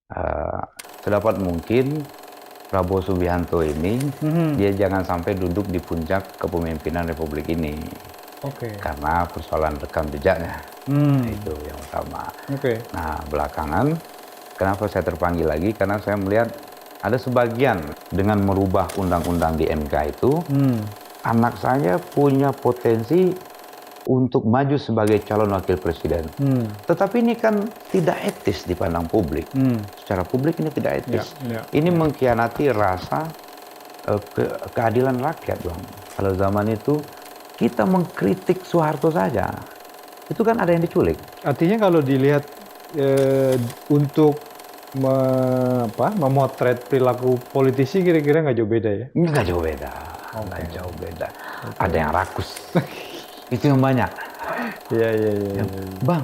eh, sedapat mungkin Prabowo Subianto ini dia jangan sampai duduk di puncak kepemimpinan Republik ini Oke. karena persoalan rekam jejaknya. Itu yang utama. Oke. Nah, belakangan kenapa saya terpanggil lagi? Karena saya melihat ada sebagian dengan merubah undang-undang di MK itu, anak saya punya potensi untuk maju sebagai calon wakil presiden. Tetapi ini kan tidak etis dipandang publik. Secara publik ini tidak etis. Ini mengkhianati rasa keadilan rakyat, Bang. Kalau zaman itu kita mengkritik Soeharto saja, itu kan ada yang diculik. Artinya kalau dilihat untuk memotret perilaku politisi kira-kira nggak jauh beda ya? Nggak jauh beda. Nggak jauh beda. Ada yang rakus. Itu yang banyak. Iya. Bang,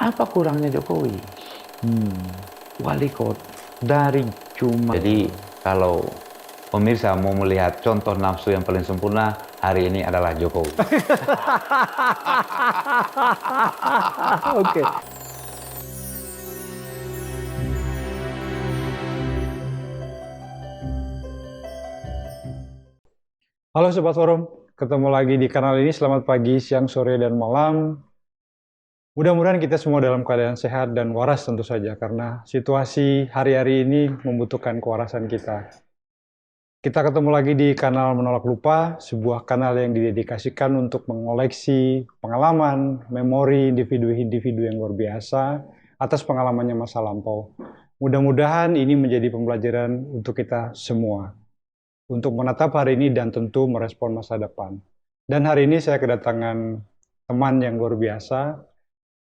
apa kurangnya Jokowi? Wali kota dari cuma. Jadi kalau pemirsa mau melihat contoh nafsu yang paling sempurna, hari ini adalah Jokowi. Oke. Halo Sobat Forum, ketemu lagi di kanal ini. Selamat pagi, siang, sore, dan malam. Mudah-mudahan kita semua dalam keadaan sehat dan waras tentu saja, karena situasi hari-hari ini membutuhkan kewarasan kita. Kita ketemu lagi di kanal Menolak Lupa, sebuah kanal yang didedikasikan untuk mengoleksi pengalaman, memori individu-individu yang luar biasa atas pengalamannya masa lampau. Mudah-mudahan ini menjadi pembelajaran untuk kita semua, untuk menatap hari ini dan tentu merespon masa depan. Dan hari ini saya kedatangan teman yang luar biasa.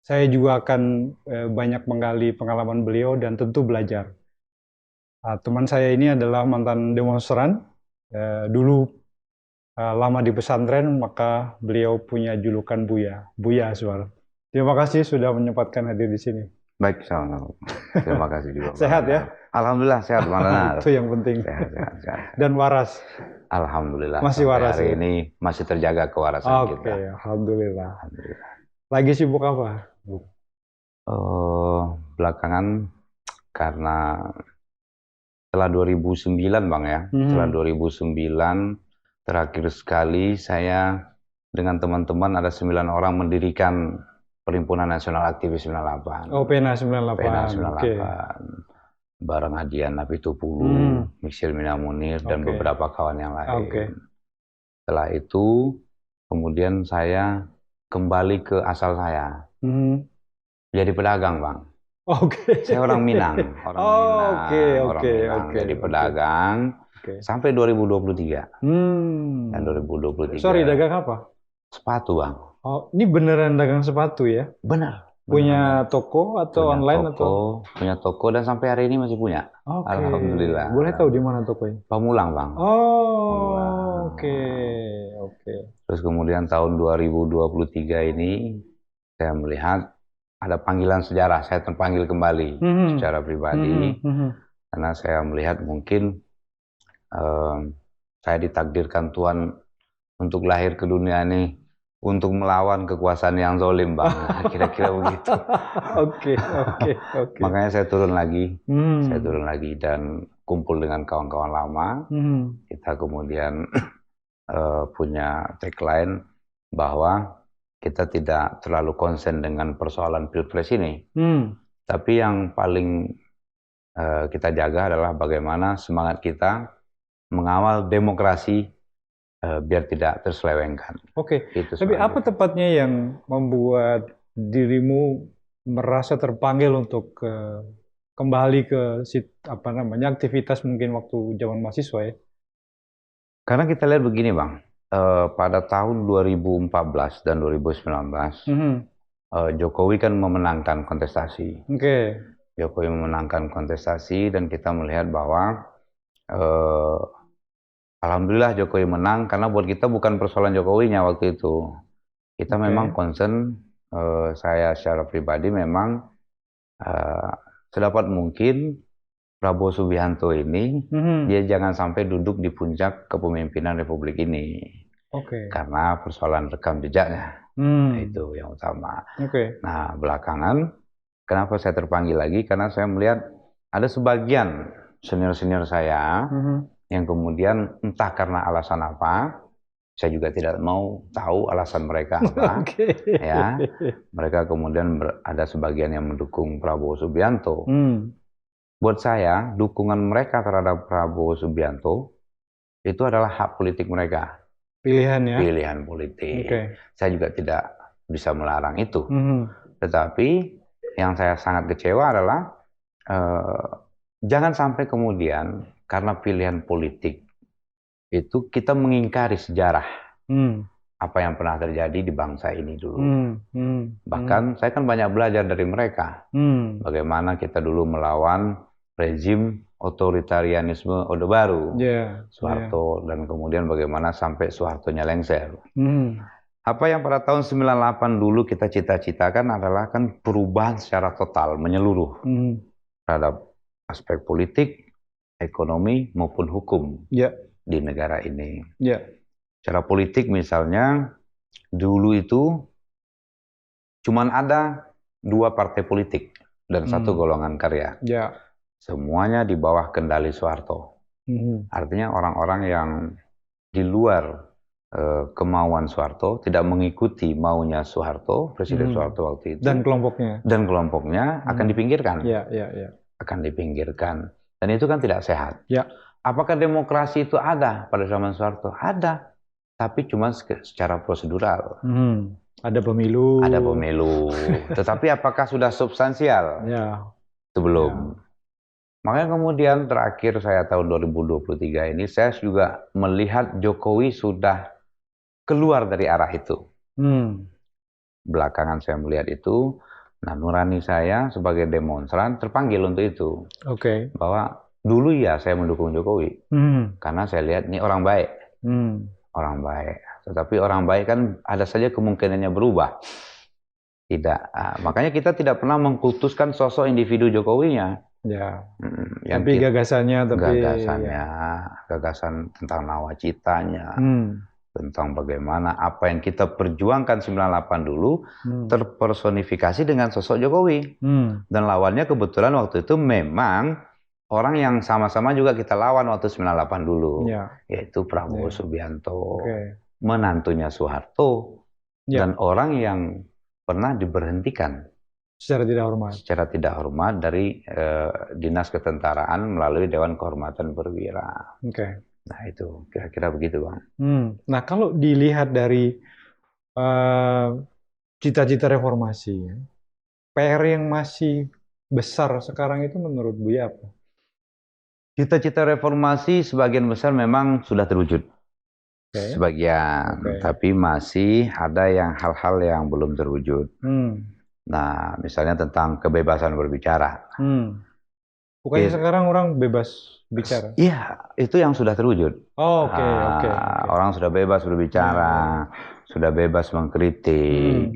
Saya juga akan banyak menggali pengalaman beliau dan tentu belajar. Teman saya ini adalah mantan demonstran, dulu lama di pesantren, maka beliau punya julukan Buya Aswar. Terima kasih sudah menyempatkan hadir di sini. Baik, sama-sama. Terima kasih juga. Sehat ya? Alhamdulillah sehat, Bang Nanar. Itu yang penting. Sehat. Dan waras. Alhamdulillah. Masih waras hari ya? ini masih terjaga kewarasan kita. Oke, alhamdulillah. Lagi sibuk apa? Belakangan karena setelah 2009, Bang ya. Setelah 2009 terakhir sekali saya dengan teman-teman ada 9 orang mendirikan Perhimpunan Nasional Aktivis 98. Oh, PENA 98. PENA 98. Okay. Bareng Adian Napitupulu, Michel Minamunir, dan beberapa kawan yang lain. Setelah itu, kemudian saya kembali ke asal saya. Jadi pedagang, Bang. Saya orang Minang. Orang Minang. Jadi pedagang sampai 2023. Dan 2023. Sorry, dagang apa? Sepatu, Bang. Oh, ini beneran dagang sepatu ya? Benar. Punya toko atau online atau? Punya toko dan sampai hari ini masih punya. Alhamdulillah. Boleh tahu di mana tokonya? Pamulang, Bang. Oh, oke. Terus kemudian tahun 2023 ini saya melihat ada panggilan sejarah. Saya terpanggil kembali secara pribadi karena saya melihat mungkin saya ditakdirkan Tuhan untuk lahir ke dunia ini untuk melawan kekuasaan yang zalim, Bang. Kira-kira begitu. Oke. Makanya saya turun lagi. Saya turun lagi dan kumpul dengan kawan-kawan lama. Kita kemudian punya tagline bahwa kita tidak terlalu konsen dengan persoalan Pilpres ini. Tapi yang paling kita jaga adalah bagaimana semangat kita mengawal demokrasi biar tidak terselewengkan. Oke. Tapi apa tepatnya yang membuat dirimu merasa terpanggil untuk kembali ke aktivitas mungkin waktu zaman mahasiswa ya? Karena kita lihat begini, Bang. Pada tahun 2014 dan 2019 Jokowi kan memenangkan kontestasi. Jokowi memenangkan kontestasi dan kita melihat bahwa alhamdulillah Jokowi menang karena buat kita bukan persoalan Jokowinya waktu itu. Kita memang concern, saya secara pribadi memang sedapat mungkin Prabowo Subianto ini dia jangan sampai duduk di puncak kepemimpinan Republik ini. Karena persoalan rekam jejaknya. Itu yang utama. Nah, belakangan kenapa saya terpanggil lagi? Karena saya melihat ada sebagian senior-senior saya yang kemudian entah karena alasan apa, saya juga tidak mau tahu alasan mereka apa. Ya, mereka kemudian ada sebagian yang mendukung Prabowo Subianto. Buat saya, dukungan mereka terhadap Prabowo Subianto itu adalah hak politik mereka. Pilihan ya? Pilihan politik. Saya juga tidak bisa melarang itu. Tetapi yang saya sangat kecewa adalah jangan sampai kemudian karena pilihan politik itu kita mengingkari sejarah apa yang pernah terjadi di bangsa ini dulu. Bahkan saya kan banyak belajar dari mereka. Bagaimana kita dulu melawan rezim otoritarianisme Orde Baru, Soeharto, dan kemudian bagaimana sampai Soehartonya lengser. Apa yang pada tahun 98 dulu kita cita-citakan adalah kan perubahan secara total, menyeluruh terhadap aspek politik, ekonomi, maupun hukum di negara ini. Secara politik misalnya, dulu itu cuman ada 2 partai politik dan 1 golongan karya. Semuanya di bawah kendali Soeharto. Artinya orang-orang yang di luar kemauan Soeharto, tidak mengikuti maunya Soeharto, Presiden Soeharto waktu itu. Dan kelompoknya akan dipinggirkan. Akan dipinggirkan. Dan itu kan tidak sehat. Apakah demokrasi itu ada pada zaman Soeharto? Ada. Tapi cuma secara prosedural. Ada pemilu. Ada pemilu. Tetapi apakah sudah substansial? Itu belum. Makanya kemudian terakhir saya tahun 2023 ini, saya juga melihat Jokowi sudah keluar dari arah itu. Belakangan saya melihat itu, nah nurani saya sebagai demonstran terpanggil untuk itu. Bahwa dulu ya saya mendukung Jokowi. Karena saya lihat ini orang baik. Orang baik. Tetapi orang baik kan ada saja kemungkinannya berubah. Tidak. Makanya kita tidak pernah mengkultuskan sosok individu Jokowinya. Tapi gagasannya. Gagasan tentang nawacitanya. Tentang bagaimana apa yang kita perjuangkan 98 dulu terpersonifikasi dengan sosok Jokowi. Dan lawannya kebetulan waktu itu memang orang yang sama-sama juga kita lawan waktu 98 dulu, yaitu Prabowo Subianto, menantunya Soeharto, dan orang yang pernah diberhentikan secara tidak hormat dari Dinas Ketentaraan melalui Dewan Kehormatan Perwira. Nah itu kira-kira begitu, Bang. Nah kalau dilihat dari cita-cita reformasi, PR yang masih besar sekarang itu menurut Buya apa? Cita-cita reformasi sebagian besar memang sudah terwujud, sebagian, tapi masih ada hal-hal yang belum terwujud. Nah, misalnya tentang kebebasan berbicara. Bukannya sekarang orang bebas bicara? Iya, itu yang sudah terwujud. Orang sudah bebas berbicara, sudah bebas mengkritik.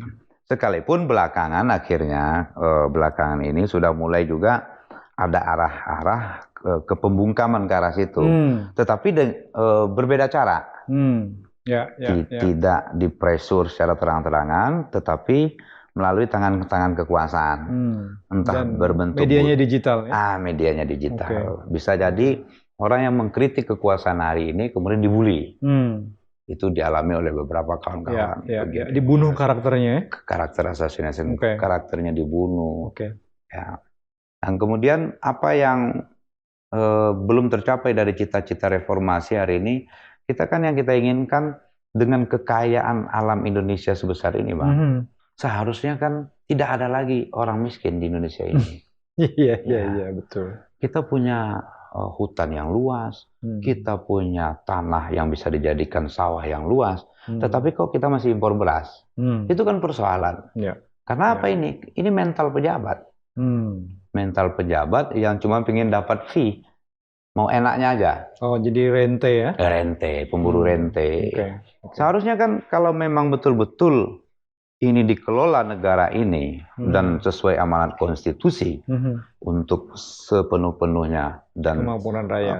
Sekalipun belakangan akhirnya, belakangan ini sudah mulai juga ada arah-arah ke pembungkaman ke arah situ, tetapi berbeda cara. Tidak dipresur secara terang-terangan, tetapi melalui tangan kekuasaan. Entah dan berbentuk medianya digital. Medianya digital. Bisa jadi orang yang mengkritik kekuasaan hari ini kemudian dibully. Itu dialami oleh beberapa kawan-kawan. Dibunuh karakternya. Karakter assassination, karakternya dibunuh. Dan kemudian apa yang belum tercapai dari cita-cita reformasi hari ini, kita kan yang kita inginkan dengan kekayaan alam Indonesia sebesar ini, Bang. Seharusnya kan tidak ada lagi orang miskin di Indonesia ini. Iya, betul. Kita punya hutan yang luas, kita punya tanah yang bisa dijadikan sawah yang luas, tetapi kok kita masih impor beras? Itu kan persoalan. Karena apa ini? Ini mental pejabat. Mental pejabat yang cuma pengen dapat fee, mau enaknya aja. Oh, jadi rente ya? Rente, pemburu rente. Seharusnya kan kalau memang betul-betul ini dikelola negara ini dan sesuai amanat konstitusi untuk sepenuh-penuhnya dan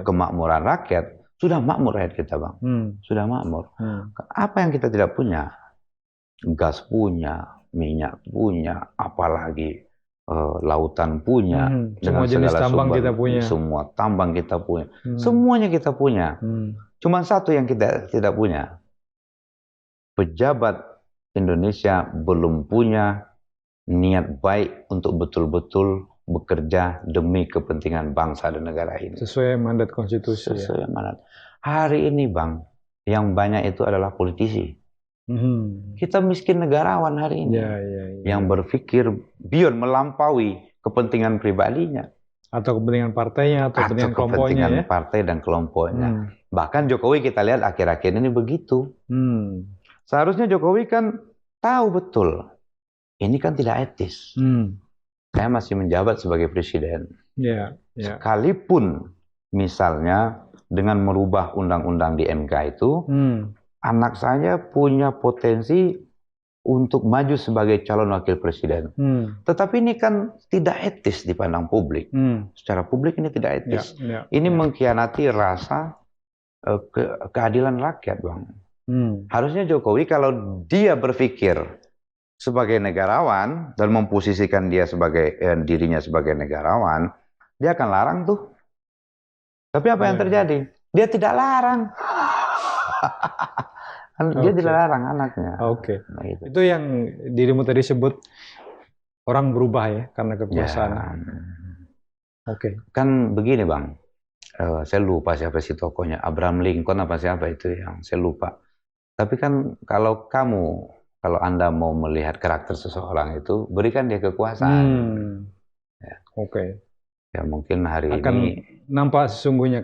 kemakmuran rakyat, sudah makmur rakyat kita, Bang. Sudah makmur. Apa yang kita tidak punya? Gas punya, minyak punya, apalagi lautan punya, Semua jenis tambang sumber, kita punya. semua tambang kita punya, semuanya kita punya. Cuma satu yang kita tidak punya, pejabat Indonesia belum punya niat baik untuk betul-betul bekerja demi kepentingan bangsa dan negara ini. Sesuai mandat konstitusi. Sesuai mandat. Hari ini Bang, yang banyak itu adalah politisi. Kita miskin negarawan hari ini, yang berpikir beyond, melampaui kepentingan pribadinya, atau kepentingan partainya, atau kepentingan partai dan kelompoknya. Bahkan Jokowi kita lihat akhir-akhir ini begitu. Seharusnya Jokowi kan tahu betul, ini kan tidak etis. Saya masih menjabat sebagai presiden. Sekalipun misalnya dengan merubah undang-undang di MK itu, anak saya punya potensi untuk maju sebagai calon wakil presiden. Tetapi ini kan tidak etis dipandang publik. Secara publik ini tidak etis. Ini mengkhianati rasa keadilan rakyat, Bang. Harusnya Jokowi kalau dia berpikir sebagai negarawan dan memposisikan dia sebagai dirinya sebagai negarawan, dia akan larang tuh. Tapi apa yang terjadi? Dia tidak larang. Dia tidak larang anaknya. Nah, itu yang dirimu tadi sebut orang berubah ya karena kekuasaan. Kan begini Bang, saya lupa siapa sih tokohnya, Abraham Lincoln apa siapa itu yang saya lupa. Tapi kan kalau Anda mau melihat karakter seseorang itu, berikan dia kekuasaan. Ya mungkin hari akan ini nampak sesungguhnya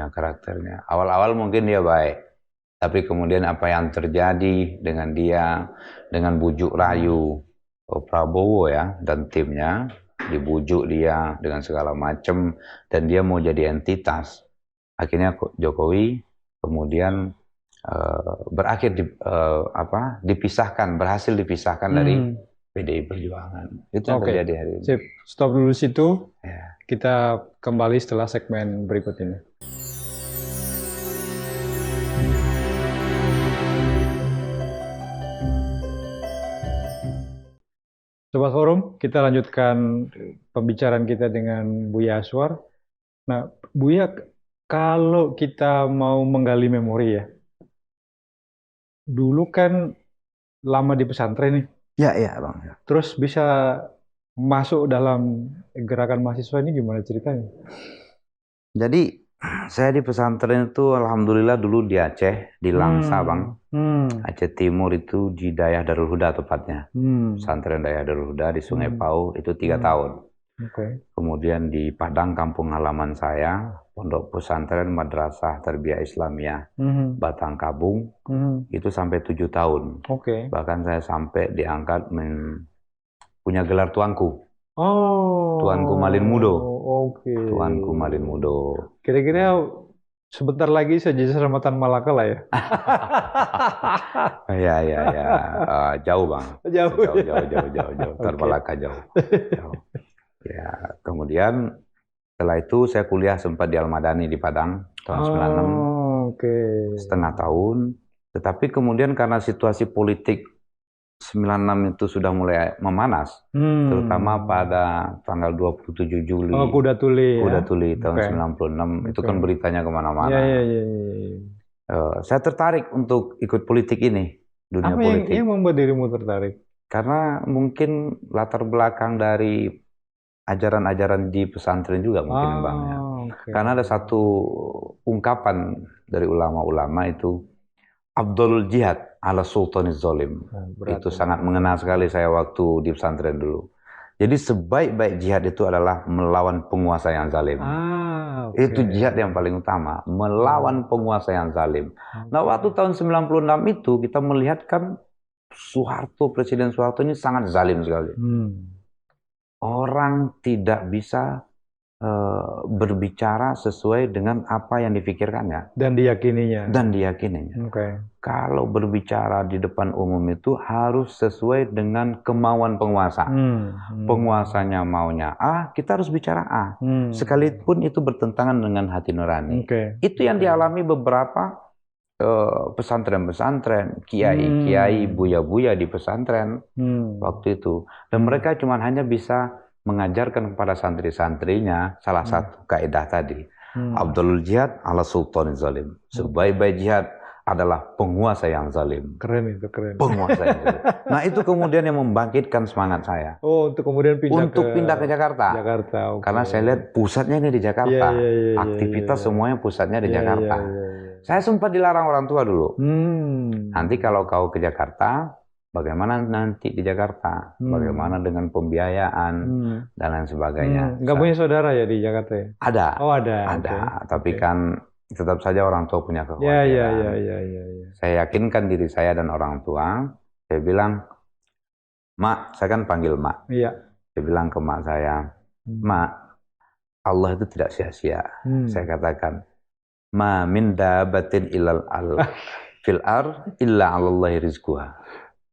karakternya. Awal-awal mungkin dia baik, tapi kemudian apa yang terjadi dengan dia, dengan bujuk rayu Prabowo ya dan timnya, dibujuk dia dengan segala macam, dan dia mau jadi entitas. Akhirnya Jokowi kemudian berakhir berhasil dipisahkan dari PDI Perjuangan. Itu yang terjadi hari ini. Sip. Stop dulu situ. Kita kembali setelah segmen berikut ini. Sobat Forum, kita lanjutkan pembicaraan kita dengan Buya Aswar. Nah, Buya, kalau kita mau menggali memori ya, dulu kan lama di pesantren nih. Ya, Bang. Terus bisa masuk dalam gerakan mahasiswa ini gimana ceritanya? Jadi saya di pesantren itu alhamdulillah dulu di Aceh, di Langsa Bang. Aceh Timur itu di Dayah Darul Huda tepatnya. Pesantren Dayah Darul Huda di Sungai Pau itu 3 tahun. Kemudian di Padang kampung halaman saya, Pondok Pesantren Madrasah Tarbiyah Islamiyah Batang Kabung itu sampai 7 tahun. Bahkan saya sampai diangkat punya gelar tuanku. Tuanku Malin Mudo. Tuanku Malin Mudo. Kira-kira sebentar lagi saya jadi Selamatan Malaka lah ya. Ya. Jauh Bang. Jauh. Malaka jauh. Ya, kemudian setelah itu saya kuliah sempat di Al-Madani di Padang tahun 96. Setengah tahun. Tetapi kemudian karena situasi politik 96 itu sudah mulai memanas, terutama pada tanggal 27 Juli. Kuda Tuli tahun 96 itu kan beritanya kemana-mana. Saya tertarik untuk ikut politik ini, dunia politik. Apa yang membuat dirimu tertarik? Karena mungkin latar belakang dari ajaran-ajaran di pesantren juga mungkin Bang ya. Karena ada satu ungkapan dari ulama-ulama itu, Afdhalul jihad ala sultaniz zalim. Itu sangat mengena sekali saya waktu di pesantren dulu. Jadi sebaik-baik jihad itu adalah melawan penguasa yang zalim. Itu jihad yang paling utama, melawan penguasa yang zalim. Nah, waktu tahun 96 itu kita melihat kan Presiden Soeharto ini sangat zalim sekali. Orang tidak bisa berbicara sesuai dengan apa yang dipikirkannya dan diyakininya. Kalau berbicara di depan umum itu harus sesuai dengan kemauan penguasa. Penguasanya maunya A, kita harus bicara A. Sekalipun itu bertentangan dengan hati nurani. Itu yang dialami beberapa pesantren-pesantren, kiai-kiai, buya-buya di pesantren waktu itu. Dan mereka cuma hanya bisa mengajarkan kepada santri-santrinya salah satu kaidah tadi. Abdul jihad ala sultan zalim. Sebaik-baik jihad adalah penguasa yang zalim. Keren itu, keren. Penguasa yang zalim. Nah itu kemudian yang membangkitkan semangat saya. Oh, untuk kemudian pindah ke Jakarta. Jakarta, Karena saya lihat pusatnya ini di Jakarta. Aktivitas semuanya pusatnya di Jakarta. Saya sempat dilarang orang tua dulu. Nanti kalau kau ke Jakarta, bagaimana nanti di Jakarta? Bagaimana dengan pembiayaan dan lain sebagainya. Nggak punya saudara ya di Jakarta ya? Ada. Oh ada. Ada. Tapi kan tetap saja orang tua punya kekhawatiran. Saya yakinkan diri saya dan orang tua. Saya bilang, Mak, saya kan panggil Mak. Iya. Saya bilang ke Mak saya, Mak, Allah itu tidak sia-sia. Saya katakan, Ma min dabatin ilal fil ar illa 'alallahi rizquha.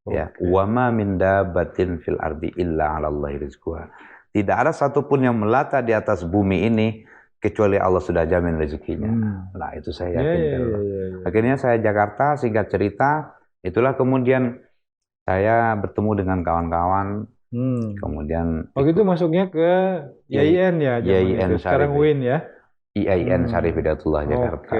Ya, wa ma min dabatin fil ardi illa 'alallahi rizquha. Tidak ada satupun yang melata di atas bumi ini kecuali Allah sudah jamin rezekinya. Nah, itu saya yakin. Akhirnya saya Jakarta, singkat cerita, itulah kemudian saya bertemu dengan kawan-kawan. Kemudian waktu itu masuknya ke IAIN ya, IAIN sekarang UIN ya. IAIN Syarif Hidayatullah Jakarta.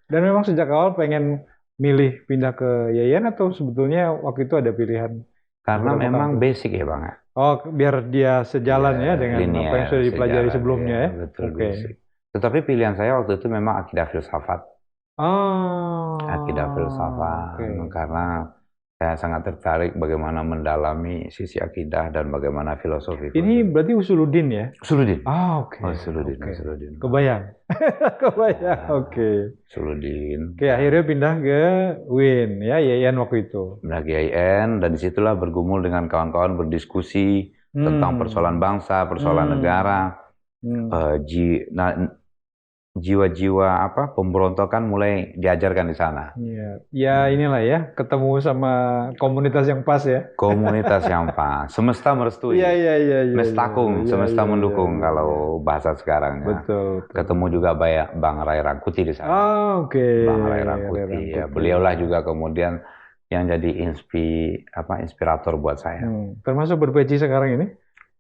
Dan memang sejak awal pengen milih pindah ke IAIN atau sebetulnya waktu itu ada pilihan? Karena memang basic ya Bang. Oh, biar dia sejalan ya dengan apa yang sudah dipelajari sebelumnya ya. Betul, basic. Tetapi pilihan saya waktu itu memang akidah filsafat. Akidah filsafat. Karena saya sangat tertarik bagaimana mendalami sisi akidah dan bagaimana filosofi. Ini berarti Usuluddin ya? Usuluddin. Oke. Usuluddin. Kebayang. Oke. Usuluddin. Oke, akhirnya pindah ke UIN ya, IAIN waktu itu. Pindah ke IAIN dan disitulah bergumul dengan kawan-kawan berdiskusi tentang persoalan bangsa, persoalan negara. Jiwa-jiwa pemberontakan mulai diajarkan di sana. Ya inilah ya, ketemu sama komunitas yang pas ya. Komunitas yang pas, semesta merestui. Mestakung, semesta mendukung kalau bahasa sekarang. Betul. Ketemu juga Bang Ray Rangkuti di sana. Bang Ray Rangkuti. Ya, beliaulah juga kemudian yang jadi inspirator buat saya. Termasuk berpeci sekarang ini?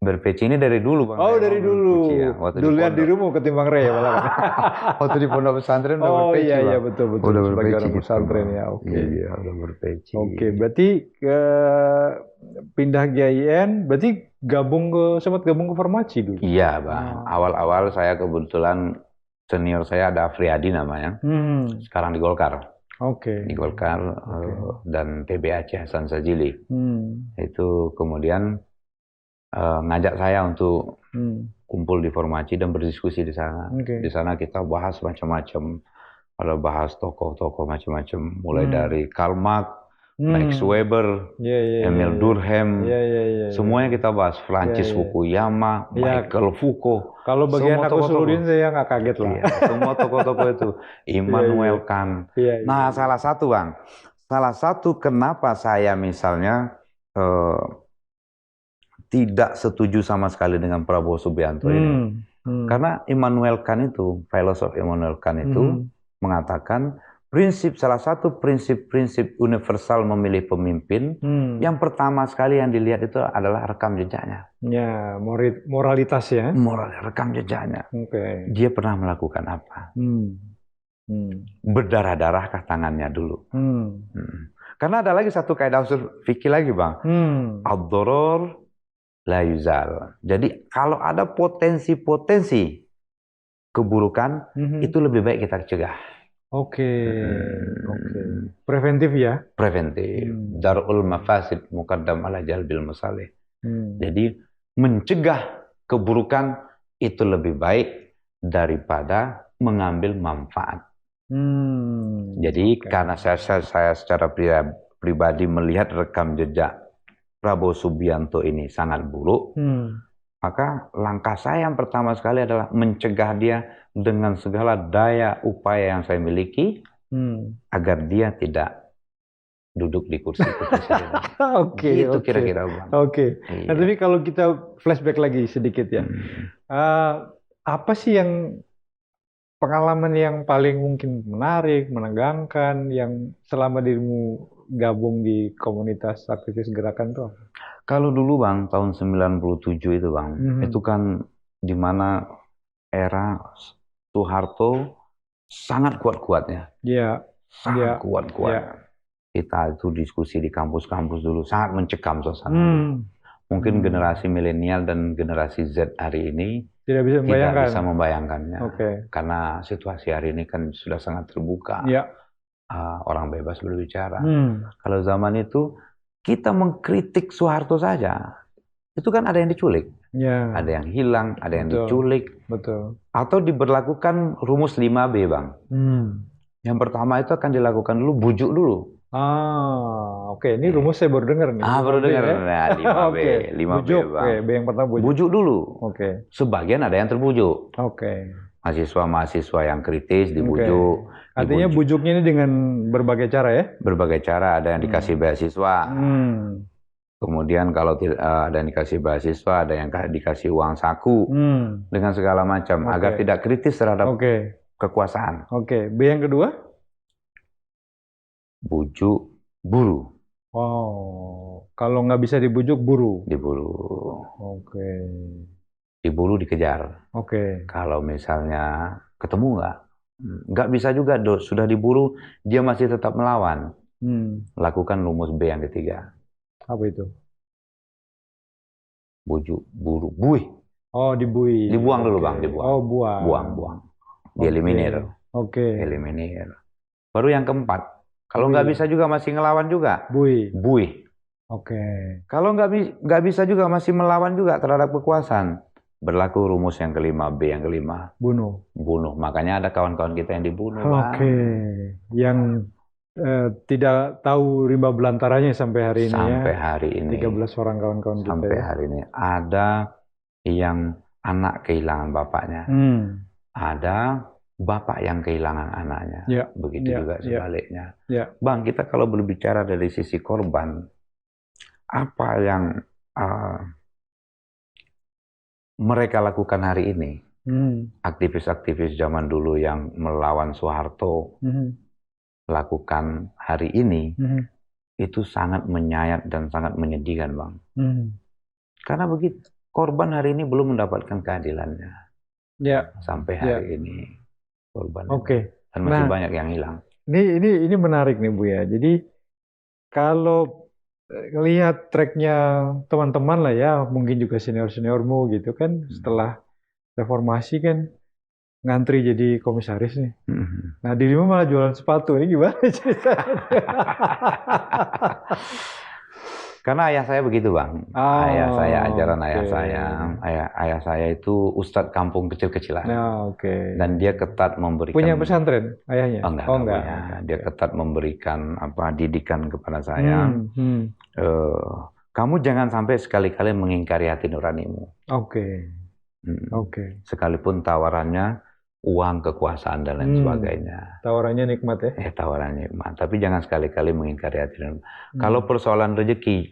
Berpeci ini dari dulu Bang. Oh dari dulu. Ya. Dulu lihat dirimu ketimbang Ray ya malah. Waktu di pondok pesantren udah berpeci. Oh iya betul. Udah sebagai orang gitu. pesantren ya. Iya udah berpeci. Berarti pindah ke IAIN, berarti sempat gabung ke Farmaci dulu. Iya Bang. Awal-awal saya kebetulan senior saya ada Afriyadi namanya. Sekarang di Golkar. Di Golkar dan PBAC Hasan Sajili. Itu kemudian ngajak saya untuk kumpul di Farmaci dan berdiskusi di sana. Di sana kita bahas macam-macam, ada bahas tokoh-tokoh macam-macam, mulai dari Karl Marx, Max Weber, Emil Durkheim, semuanya kita bahas. Francis Fukuyama, Michael Foucault. Kalau bagian aku Usuluddin saya nggak kaget lah. Semua tokoh-tokoh itu, Immanuel Kant. Nah, salah satu kenapa saya misalnya tidak setuju sama sekali dengan Prabowo Subianto ini. Karena Immanuel Kant itu, filosof Immanuel Kant itu mengatakan salah satu prinsip universal memilih pemimpin, yang pertama sekali yang dilihat itu adalah rekam jejaknya. Ya, moralitas ya. Rekam jejaknya. Dia pernah melakukan apa? Berdarah-darahkah tangannya dulu? Karena ada lagi satu kaidah usul fikih lagi Bang. Ad-doror la yuzal. Jadi kalau ada potensi keburukan, itu lebih baik kita cegah. Preventif ya? Preventif. Darul mafasid muqaddam ala jalbil masalih. Jadi mencegah keburukan itu lebih baik daripada mengambil manfaat. Jadi karena saya secara pribadi melihat rekam jejak Prabowo Subianto ini sangat buruk, maka langkah saya yang pertama sekali adalah mencegah dia dengan segala daya upaya yang saya miliki agar dia tidak duduk di kursi kepresidenan. Itu kira-kira Bang. Nah, tapi kalau kita flashback lagi sedikit ya, apa sih yang pengalaman yang paling mungkin menarik, menegangkan, yang selama dirimu gabung di komunitas aktivis gerakan tuh apa? Kalau dulu Bang, tahun 97 itu Bang, itu kan di mana era Soeharto sangat kuat-kuatnya. Iya, Sangat iya, kuat-kuat. iya. Kita itu diskusi di kampus-kampus dulu, sangat mencekam suasana. Hmm, Mungkin generasi milenial dan generasi Z hari ini tidak bisa tidak membayangkan. bisa membayangkannya. Oke. Karena situasi hari ini kan sudah sangat terbuka. Iya. Orang bebas berbicara. Hmm, Kalau zaman itu, kita mengkritik Soeharto saja. Itu kan ada yang diculik. ya, Ada yang hilang, ada yang betul, diculik. betul. Atau diberlakukan rumus 5B, Bang. Hmm. Yang pertama itu akan dilakukan dulu, bujuk dulu. Oke. Ini rumus saya baru dengar nih. Baru 5B dengar. ya. Nah, 5B. Oke. 5B, Bujuk. Bang. Oke, B yang pertama bujuk. Bujuk dulu. Oke. Sebagian ada yang terbujuk. Oke. Mahasiswa-mahasiswa yang kritis dibujuk. Artinya bujuknya ini dengan berbagai cara ya? Berbagai cara, ada yang dikasih beasiswa. Kemudian kalau ada yang dikasih beasiswa, ada yang dikasih uang saku. Dengan segala macam. Agar tidak kritis terhadap kekuasaan. Oke. B yang kedua? Bujuk buru. Oh, kalau nggak bisa dibujuk, buru. Diburu. Oke. Diburu dikejar. Oke. Kalau misalnya ketemu nggak bisa juga, sudah diburu, dia masih tetap melawan. Lakukan rumus B yang ketiga. Apa itu? Bujuk, buru, buih. Oh, dibui. Dibuang dulu Bang, dibuang. Oh, buang. Buang. Dieliminir. Oke. Eliminir. Baru yang keempat. Kalau nggak bisa juga masih ngelawan juga. Buih. Oke. Kalau nggak bisa juga masih melawan juga terhadap kekuasaan. Berlaku rumus yang kelima, B yang kelima. Bunuh. Makanya ada kawan-kawan kita yang dibunuh. Oke. Yang tidak tahu rimba belantaranya sampai hari ini Sampai hari ini. 13 orang kawan-kawan kita. Sampai hari ini. Ada yang anak kehilangan bapaknya. Ada bapak yang kehilangan anaknya. Begitu juga sebaliknya. Bang, kita kalau berbicara dari sisi korban, apa yang mereka lakukan hari ini? Aktivis-aktivis zaman dulu yang melawan Soeharto lakukan hari ini, itu sangat menyayat dan sangat menyedihkan, Bang. Karena begitu, korban hari ini belum mendapatkan keadilannya. Sampai hari ini. Korban. Dan masih banyak yang hilang. Ini menarik nih Bu ya. Jadi kalau lihat tracknya teman-teman lah ya, mungkin juga senior-seniormu gitu kan, setelah reformasi kan ngantri jadi komisaris nih. Nah dirimu malah jualan sepatu, ini gimana ceritanya? Karena ayah saya begitu Bang. Ayah saya, ajaran ayah saya. Ayah saya itu ustadz kampung kecil-kecilan. Dan dia ketat memberikan... Punya pesantren ayahnya? Enggak. Dia ketat memberikan didikan kepada saya. Kamu jangan sampai sekali-kali mengingkari hati nuranimu. Sekalipun tawarannya uang, kekuasaan, dan lain sebagainya. Tawarannya nikmat ya? Tawarannya nikmat. Tapi jangan sekali-kali mengingkari hati nuranimu. Kalau persoalan rezeki,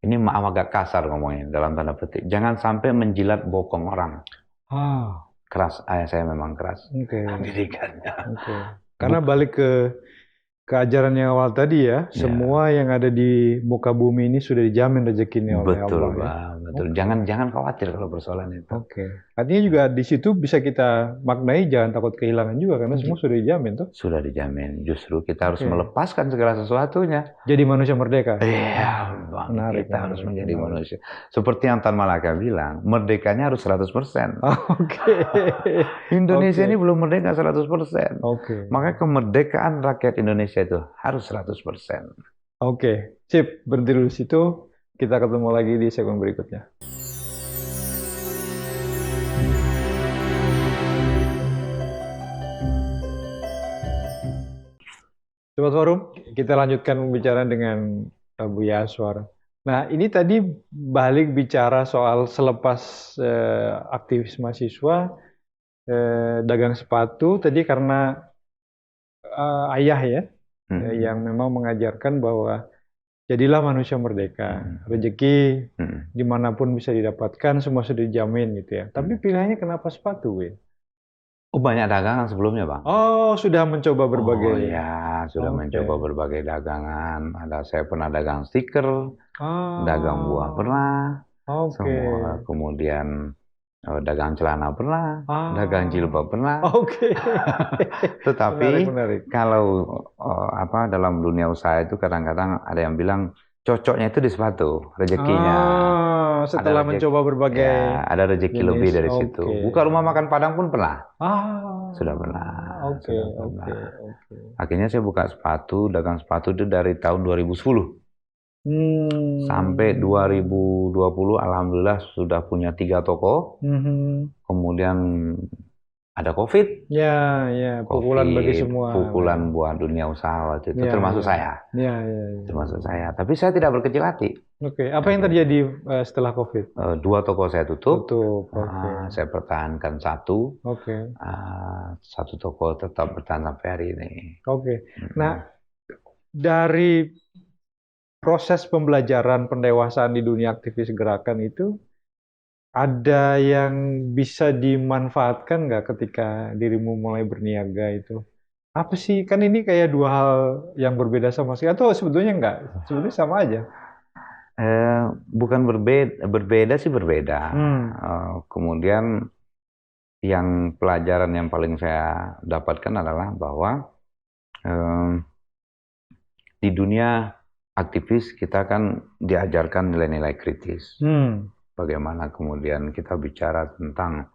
ini maaf agak kasar ngomongnya dalam tanda petik. Jangan sampai menjilat bokong orang. Keras, ayah saya memang keras. Didikannya. Karena balik ke ajaran yang awal tadi ya, semua yang ada di muka bumi ini sudah dijamin rezekinya oleh Allah. Betul. Jangan khawatir kalau persoalan itu. Artinya juga di situ bisa kita maknai jangan takut kehilangan juga karena semua sudah dijamin tuh. Sudah dijamin. Justru kita harus melepaskan segala sesuatunya. Jadi manusia merdeka. Iya, Bang. Kita harus menjadi manusia. Seperti yang Tan Malaka bilang, merdekanya harus 100%. Indonesia ini belum merdeka 100%. Makanya kemerdekaan rakyat Indonesia itu harus 100%. Sip. Berhenti dulu situ. Kita ketemu lagi di segmen berikutnya. Sobat Forum, kita lanjutkan pembicaraan dengan Bu Yaswar. Nah, ini tadi balik bicara soal selepas aktivis mahasiswa, dagang sepatu, tadi karena ayah ya, yang memang mengajarkan bahwa jadilah manusia merdeka, rezeki dimanapun bisa didapatkan, semua sudah dijamin gitu ya. Tapi pilihannya kenapa sepatu, Win? Oh, banyak dagangan sebelumnya, Bang. Oh, sudah mencoba Oh berbagai. ya, sudah Oke. mencoba berbagai dagangan. Saya pernah dagang stiker, dagang buah Oh, pernah, oke. semua. Kemudian dagang celana pernah, dagang Ah, jilbab pernah. oke. Tetapi Menarik, menarik. kalau dalam dunia usaha itu kadang-kadang ada yang bilang cocoknya itu di sepatu, rezekinya. Setelah mencoba berbagai Ada rezeki lebih jenis, dari situ. oke. Buka rumah makan Padang pun pernah. Sudah pernah, Oke, sudah oke, pernah. oke. Akhirnya saya buka sepatu, dagang sepatu itu dari tahun 2010 sampai Hmm. 2020, alhamdulillah sudah punya 3 toko. Mhm. Kemudian ada COVID. Ya, pukulan bagi semua. Pukulan buat dunia usaha waktu itu, Ya, termasuk ya. saya. Ya. Termasuk saya. Tapi saya tidak berkecil hati. Oke, apa yang terjadi setelah COVID? 2 toko saya tutup. Tutup, oke. Saya pertahankan satu. Oke, Satu toko tetap bertahan sampai hari ini. oke. Nah, dari proses pembelajaran pendewasaan di dunia aktivis gerakan itu, ada yang bisa dimanfaatkan nggak ketika dirimu mulai berniaga itu? Apa sih? Kan ini kayak dua hal yang berbeda sama sekali. Atau sebetulnya nggak? Sebetulnya sama aja. Bukan berbeda sih berbeda. Kemudian yang pelajaran yang paling saya dapatkan adalah bahwa di dunia aktivis kita kan diajarkan nilai-nilai kritis. Bagaimana kemudian kita bicara tentang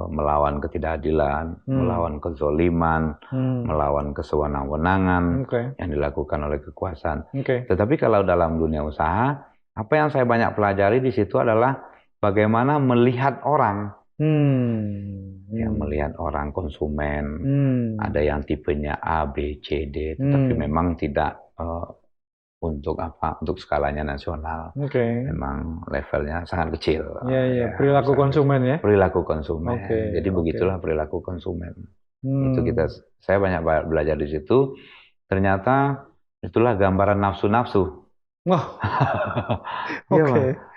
melawan ketidakadilan, melawan kezoliman, melawan kesewenang-wenangan yang dilakukan oleh kekuasaan. Tetapi kalau dalam dunia usaha, apa yang saya banyak pelajari di situ adalah bagaimana melihat orang. Yang melihat orang konsumen, ada yang tipenya A, B, C, D, tetapi memang tidak untuk skalanya nasional. Memang levelnya sangat kecil. Perilaku konsumen ya. Perilaku konsumen. Jadi begitulah perilaku konsumen. Itu saya banyak belajar di situ. Ternyata itulah gambaran nafsu-nafsu.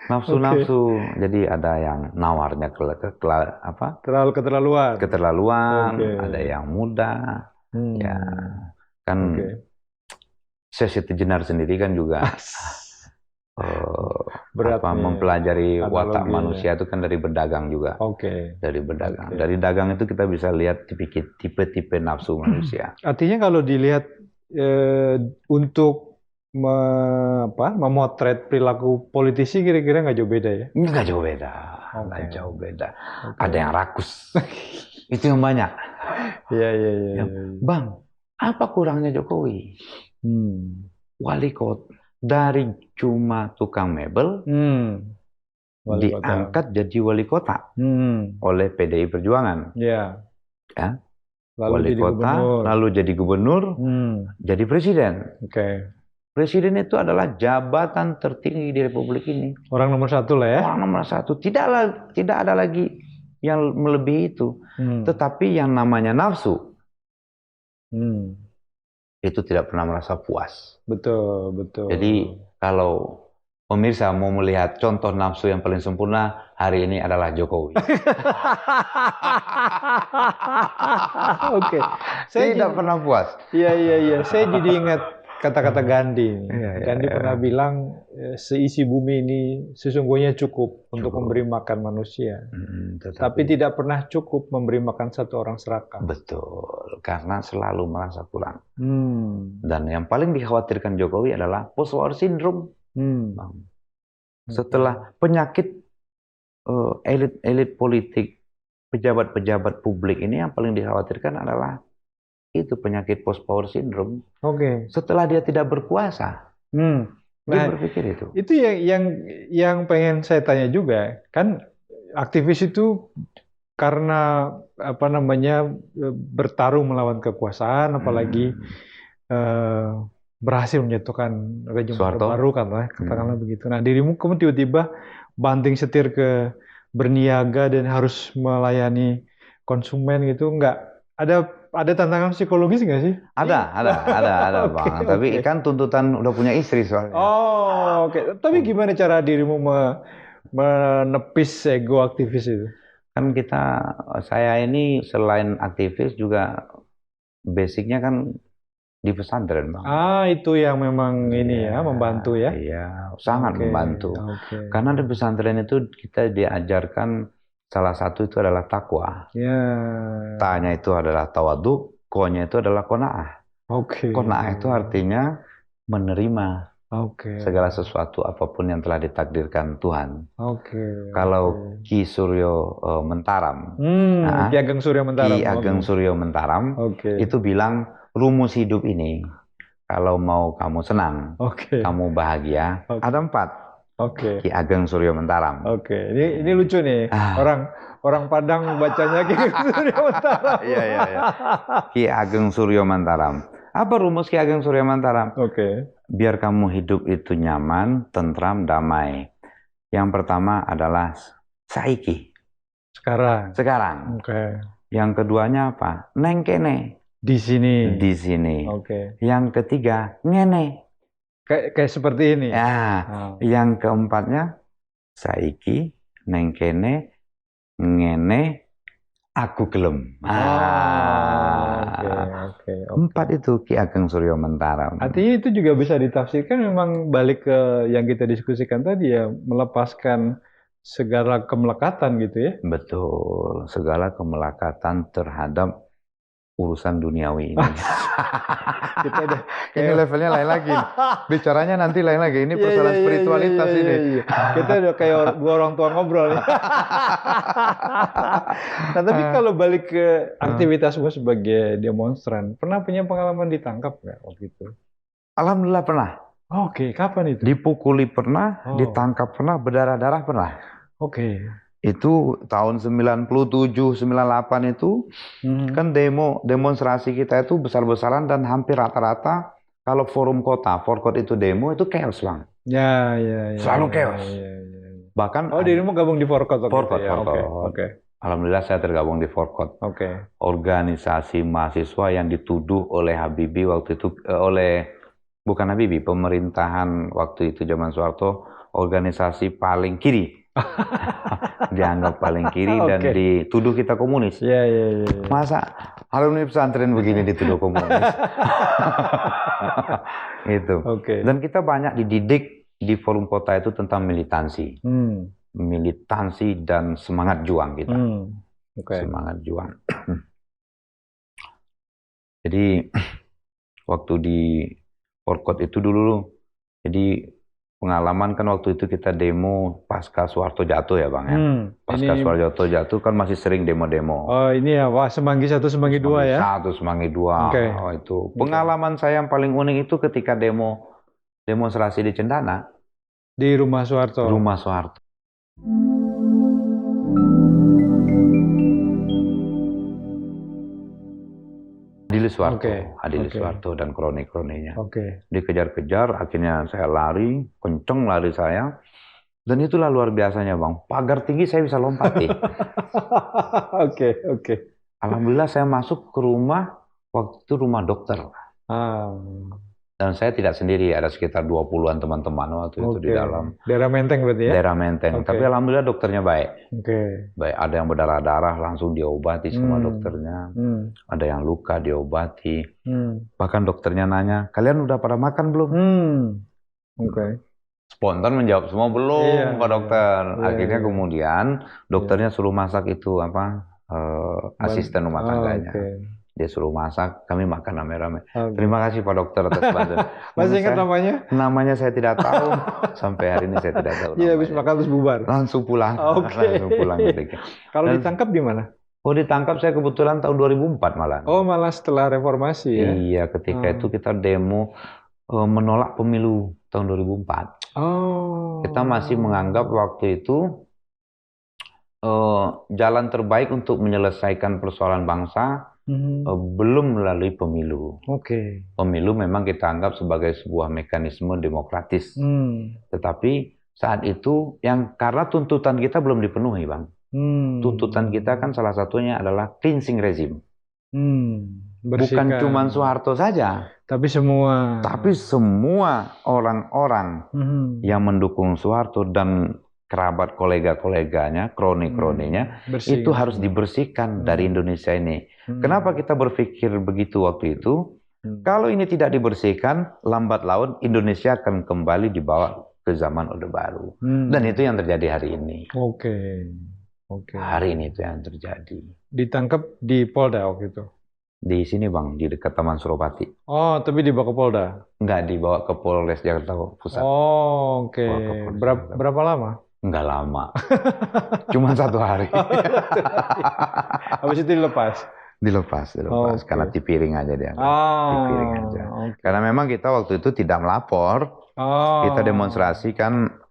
Nafsu-nafsu. Jadi ada yang nawarnya terlalu keterlaluan. Ada yang muda. Ya, kan Sesi Jenar sendiri kan juga mempelajari watak manusia itu kan dari berdagang juga. Dari berdagang. Dari dagang itu kita bisa lihat tipe-tipe nafsu manusia. Artinya kalau dilihat untuk memotret perilaku politisi kira-kira nggak jauh beda ya? Nggak jauh beda. Nggak jauh beda. Ada yang rakus. Itu yang banyak. Iya. Bang, apa kurangnya Jokowi? Wali kota dari cuma tukang mebel diangkat jadi wali kota oleh PDI Perjuangan. Wali kota, lalu jadi gubernur, jadi presiden. Presiden itu adalah jabatan tertinggi di Republik ini. Orang nomor 1 lah ya. Orang nomor 1. Tidak ada lagi yang melebihi itu. Tetapi yang namanya nafsu itu tidak pernah merasa puas. Betul. Jadi kalau pemirsa mau melihat contoh nafsu yang paling sempurna, hari ini adalah Jokowi. Saya tidak pernah puas. Iya. Saya jadi ingat kata-kata Gandhi. Gandhi pernah bilang seisi bumi ini sesungguhnya cukup untuk memberi makan manusia. Tapi tidak pernah cukup memberi makan satu orang serakah. Betul, karena selalu merasa kurang. Dan yang paling dikhawatirkan Jokowi adalah post war syndrome. Setelah penyakit elit politik, pejabat-pejabat publik ini yang paling dikhawatirkan adalah itu penyakit post power syndrome. Setelah dia tidak berkuasa, dia berpikir itu. Itu yang pengen saya tanya juga, kan aktivis itu karena bertarung melawan kekuasaan, apalagi berhasil menjatuhkan rejim baru kan, katakanlah begitu. Nah, dirimu kemudian tiba-tiba banting setir ke berniaga dan harus melayani konsumen gitu, ada tantangan psikologis nggak sih? Ada Bang. Tapi kan tuntutan udah punya istri soalnya. Tapi gimana cara dirimu menepis ego aktivis itu? Kan saya ini selain aktivis juga basicnya kan di pesantren, Bang. Itu yang memang ini Iya, ya, membantu ya. iya, sangat Oke, membantu. oke. Karena di pesantren itu kita diajarkan salah satu itu adalah takwa. Ya, Ta-nya itu adalah tawadu, ko-nya itu adalah qanaah. oke. Qanaah itu artinya menerima Oke, segala sesuatu apapun yang telah ditakdirkan Tuhan. oke. Kalau Ki Suryo Mentaram, Ki Ageng Surya Mentaram. Ki Ageng Suryo Mentaram Oke, itu bilang rumus hidup ini kalau mau kamu senang, oke, kamu bahagia, Oke. ada 4. oke. Ki Ageng Suryo Mentaram. Oke, ini lucu nih. Orang Padang bacanya Ki Ageng Surya Mentaram. Iya. Ki Ageng Suryo Mentaram. Apa rumus Ki Ageng Suryo Mentaram? Oke. Biar kamu hidup itu nyaman, tentram, damai. Yang pertama adalah saiki. Sekarang. Oke. Yang keduanya apa? Neng kene. Di sini. Di sini. Oke. Yang ketiga, ngene. Kayak seperti ini. Ya. Yang keempatnya, saiki, neng kene, ngene, aku gelem. Oke. 4 itu Ki Ageng Suryo Mentaram. Artinya itu juga bisa ditafsirkan memang balik ke yang kita diskusikan tadi ya, melepaskan segala kemelekatan gitu ya. Betul, segala kemelekatan terhadap urusan duniawi ini. Kita udah Ini levelnya lain lagi. Bicaranya nanti lain lagi. Ini persoalan spiritualitas ini. Kita udah kayak dua orang tua ngobrol nih. Nah, tapi kalau balik ke aktivitasmu sebagai demonstran, pernah punya pengalaman ditangkap nggak waktu itu? Alhamdulillah pernah. Oke, kapan itu? Dipukuli pernah, ditangkap pernah, berdarah-darah pernah. Oke. Itu tahun 97, 98 itu kan demonstrasi kita itu besar-besaran dan hampir rata-rata kalau forum kota, forkot itu demo itu chaos, Bang. Ya. Selalu chaos. Bahkan dirimu gabung di forkot. Forkot. Oke. Alhamdulillah saya tergabung di forkot. Oke. Organisasi mahasiswa yang dituduh oleh Habibie waktu itu bukan Habibie, pemerintahan waktu itu zaman Soeharto, organisasi paling kiri. Dianggap paling kiri dan dituduh kita komunis. Iya. Masa alumni pesantren begini dituduh komunis? Gitu. Dan kita banyak dididik di forum kota itu tentang militansi. Militansi dan semangat juang kita. Semangat juang. Jadi waktu di forkot itu dulu, jadi pengalaman kan waktu itu kita demo pasca Soeharto jatuh ya, Bang ya. Pasca Soeharto jatuh kan masih sering demo-demo. Oh ini ya, wah Semanggi 1, Semanggi 2 ya? Semanggi 2. Itu pengalaman saya yang paling unik itu ketika demonstrasi di Cendana. Di rumah Soeharto? Rumah Soeharto. Adili Soeharto dan kroni-kroninya. Dikejar-kejar, akhirnya saya lari, kenceng lari saya. Dan itulah luar biasanya, Bang. Pagar tinggi saya bisa lompati. Oke. Alhamdulillah saya masuk ke rumah, waktu itu rumah dokter. Dan saya tidak sendiri, ada sekitar 20-an teman-teman waktu itu di dalam. Daerah Menteng berarti ya? Daerah Menteng. Tapi alhamdulillah dokternya baik. Baik, ada yang berdarah-darah langsung diobati semua dokternya. Ada yang luka diobati. Bahkan dokternya nanya, kalian udah pada makan belum? Spontan menjawab semua belum, Pak Dokter. Akhirnya kemudian dokternya suruh masak itu asisten rumah tangganya. Dia suruh masak, kami makan rame-rame. Terima kasih Pak Dokter atas bantuan. Masih ingat namanya? Namanya saya tidak tahu. Sampai hari ini saya tidak tahu. Iya, habis makan terus bubar. Langsung pulang. Langsung pulang. Kalau ditangkap di mana? Oh, ditangkap saya kebetulan tahun 2004 malah. Oh, malah setelah reformasi ya? Iya, ketika itu kita demo menolak pemilu tahun 2004. Kita masih menganggap waktu itu jalan terbaik untuk menyelesaikan persoalan bangsa belum melalui pemilu. Pemilu memang kita anggap sebagai sebuah mekanisme demokratis. Tetapi saat itu karena tuntutan kita belum dipenuhi, Bang. Tuntutan kita kan salah satunya adalah cleansing rezim. Bukan cuma Soeharto saja, tapi semua orang-orang yang mendukung Soeharto dan kerabat kolega-koleganya, kroni-kroninya, Bersih. itu harus dibersihkan dari Indonesia ini. Kenapa kita berpikir begitu waktu itu? Kalau ini tidak dibersihkan, lambat laun Indonesia akan kembali dibawa ke zaman Orde Baru. Dan itu yang terjadi hari ini. Oke. Hari ini itu yang terjadi. Ditangkap di Polda waktu itu? Di sini Bang, di dekat Taman Suropati. Oh, tapi dibawa ke Polda? Enggak, dibawa ke Polres Jakarta Pusat. Oh, oke. Bawa ke Polres Jakarta. Berapa lama? Enggak lama. Cuma 1 hari. Habis itu dilepas? Dilepas. Oke. Karena tipiring aja dia. Tipiring aja. Oke. Karena memang kita waktu itu tidak melapor. Kita demonstrasi kan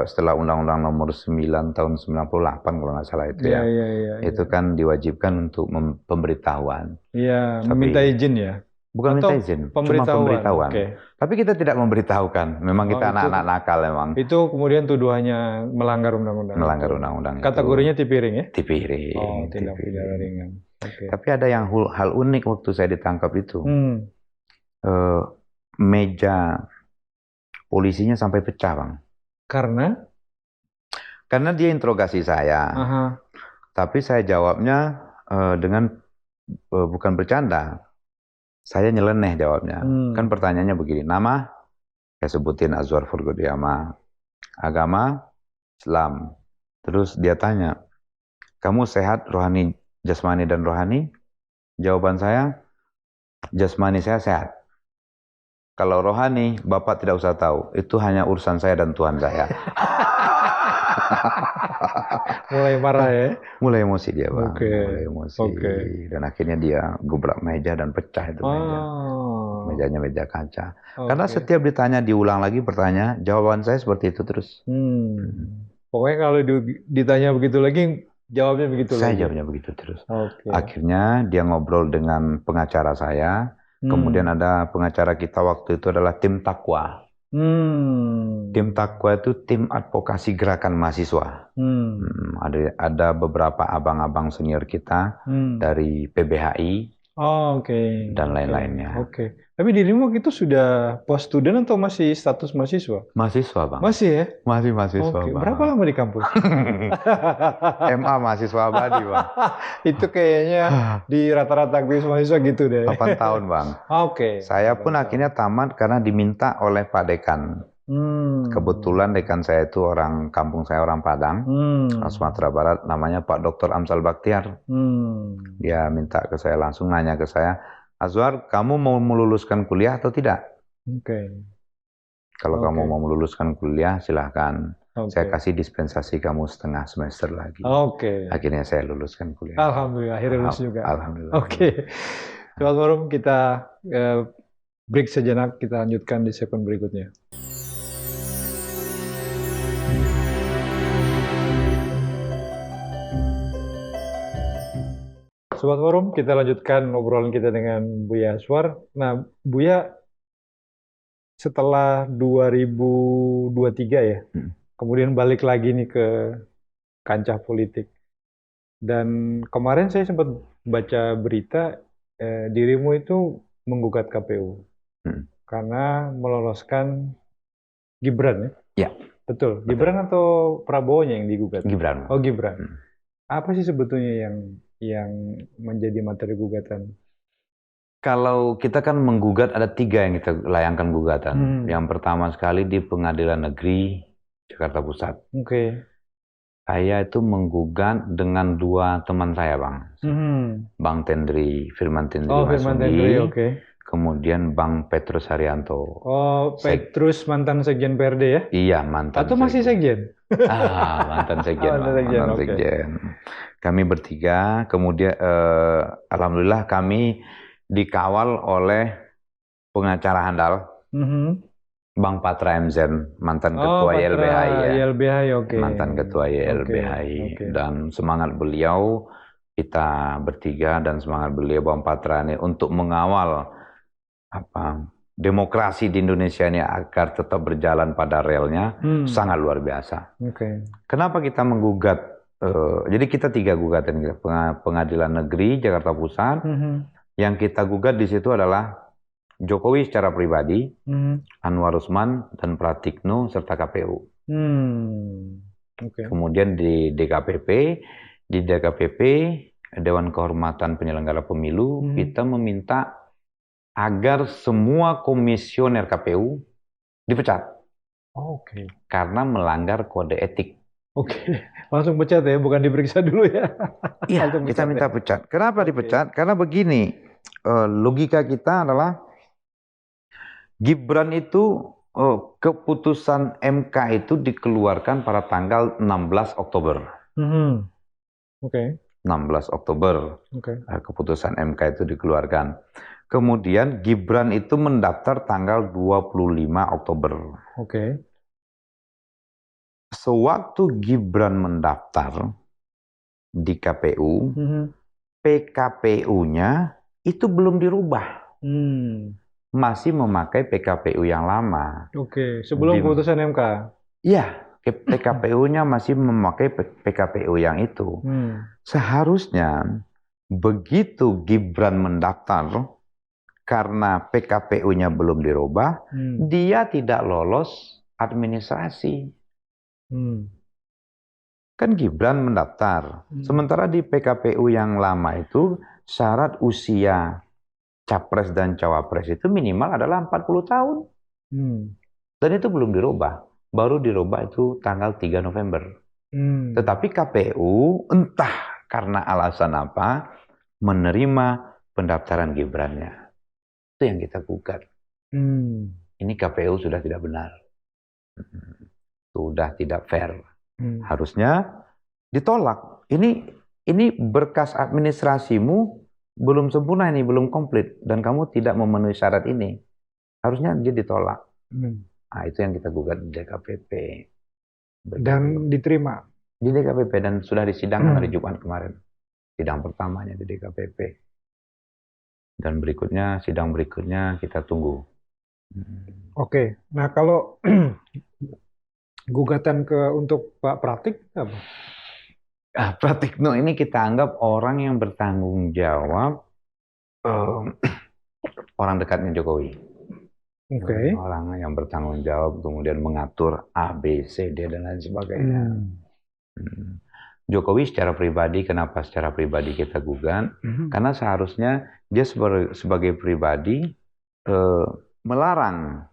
setelah Undang-Undang Nomor 9 tahun 98 kalau nggak salah itu ya. Itu kan diwajibkan untuk pemberitahuan. Iya, meminta izin ya? Bukan minta izin, cuma pemberitahuan. Okay. Tapi kita tidak memberitahukan. Memang kita anak-anak nakal memang. Itu kemudian tuduhannya melanggar undang-undang. Melanggar undang-undang. Kategorinya tipiring ya? Tipiring. Oh, tindak pidana ringan. Okay. Tapi ada yang hal unik waktu saya ditangkap itu. Meja polisinya sampai pecah, Bang. Karena? Karena dia interogasi saya. Tapi saya jawabnya dengan bukan bercanda. Saya nyeleneh jawabnya. Kan pertanyaannya begini, nama, saya sebutin Azwar Furgodiama, agama, Islam. Terus dia tanya, kamu sehat rohani, jasmani dan rohani? Jawaban saya, jasmani saya sehat. Kalau rohani, Bapak tidak usah tahu. Itu hanya urusan saya dan Tuhan saya. Mulai marah ya? Mulai emosi dia, Bang. Okay. Mulai emosi. Dan akhirnya dia gebrak meja dan pecah itu meja. Mejanya meja kaca. Karena setiap ditanya diulang lagi pertanyaan, jawaban saya seperti itu terus. Pokoknya kalau ditanya begitu lagi, jawabnya begitu lagi? Saya jawabnya begitu terus. Akhirnya dia ngobrol dengan pengacara saya. Kemudian ada pengacara kita waktu itu adalah tim Takwa. Tim Takwa itu tim advokasi gerakan mahasiswa. Ada beberapa abang-abang senior kita dari PBHI dan lain-lainnya. Tapi dirimu itu sudah post student atau masih status mahasiswa? Mahasiswa, Bang. Masih ya? Masih mahasiswa, Bang. Berapa lama di kampus? MA mahasiswa abadi, Bang. Itu kayaknya di rata-rata aktivis mahasiswa gitu deh. 8 tahun, Bang. Saya pun akhirnya tamat karena diminta oleh Pak Dekan. Kebetulan dekan saya itu orang kampung saya orang Padang, Sumatera Barat, namanya Pak Dr. Amsal Baktiar. Dia minta ke saya, langsung nanya ke saya, Azwar, kamu mau meluluskan kuliah atau tidak? Kalau kamu mau meluluskan kuliah, silahkan. Saya kasih dispensasi kamu setengah semester lagi. Akhirnya saya luluskan kuliah. Alhamdulillah, akhirnya lulus juga. Alhamdulillah. Sobat Forum, kita break sejenak, kita lanjutkan di segmen berikutnya. Sobat Forum, kita lanjutkan obrolan kita dengan Buya Azwar. Nah, Buya, setelah 2023 ya, kemudian balik lagi nih ke kancah politik. Dan kemarin saya sempat baca berita, dirimu itu menggugat KPU. Karena meloloskan Gibran ya? Ya. Betul. Gibran atau Prabowo-nya yang digugat? Gibran. Oh, Gibran. Apa sih sebetulnya yang menjadi materi gugatan? Kalau kita kan menggugat ada 3 yang kita layangkan gugatan. Yang pertama sekali di Pengadilan Negeri Jakarta Pusat. Saya itu menggugat dengan 2 teman saya, Bang. Bang Tendri, Firman Tendri Marsudi. Kemudian Bang Petrus Haryanto. Oh, Petrus mantan Sekjen PRD ya? Iya, mantan. Atau masih Sekjen? Mantan Sekjen. Mantan Sekjen. Kami bertiga, kemudian alhamdulillah kami dikawal oleh pengacara handal, Bang Patra MZen, mantan ketua YLBHI ya. YLBHI, mantan ketua YLBHI. Dan semangat beliau, kita bertiga dan semangat beliau Bang Patra ini untuk mengawal demokrasi di Indonesia ini agar tetap berjalan pada relnya sangat luar biasa. Kenapa kita menggugat? Jadi kita 3 gugatan, Pengadilan Negeri Jakarta Pusat. Yang kita gugat di situ adalah Jokowi secara pribadi, Anwar Usman dan Pratikno serta KPU. Oke. Kemudian di DKPP, Dewan Kehormatan Penyelenggara Pemilu, kita meminta agar semua komisioner KPU dipecat Oke. karena melanggar kode etik. Oke, langsung pecat ya, bukan diperiksa dulu ya. Iya, Langsung kita pecat minta ya. pecat. Kenapa dipecat? Karena begini, logika kita adalah Gibran itu keputusan MK itu dikeluarkan pada tanggal 16 Oktober. Oke. 16 Oktober Oke. keputusan MK itu dikeluarkan. Kemudian Gibran itu mendaftar tanggal 25 Oktober. Oke. Sewaktu Gibran mendaftar di KPU, PKPU-nya itu belum dirubah. Masih memakai PKPU yang lama. Oke, sebelum keputusan MK. Iya, PKPU-nya masih memakai PKPU yang itu. Seharusnya begitu Gibran mendaftar, karena PKPU-nya belum dirubah, dia tidak lolos administrasi. Kan Gibran mendaftar. Sementara di PKPU yang lama itu, syarat usia Capres dan Cawapres itu minimal adalah 40 tahun. Dan itu belum dirubah. Baru dirubah itu tanggal 3 November. Tetapi KPU entah karena alasan apa menerima pendaftaran Gibrannya. Itu yang kita gugat. Ini KPU sudah tidak benar. Sudah tidak fair. Harusnya ditolak. Ini berkas administrasimu belum sempurna, ini belum komplit, dan kamu tidak memenuhi syarat ini. Harusnya dia ditolak. Nah, itu yang kita gugat di DKPP. Dan diterima di DKPP dan sudah disidangkan hari Jumat kemarin. Sidang pertamanya di DKPP. Dan berikutnya, sidang berikutnya kita tunggu. Oke, nah kalau gugatan untuk Pak Pratik apa? Pratikno ini kita anggap orang yang bertanggung jawab, orang dekatnya Jokowi. Orang yang bertanggung jawab kemudian mengatur A, B, C, D dan lain sebagainya. Jokowi secara pribadi, kenapa secara pribadi kita gugat? Karena seharusnya dia sebagai pribadi melarang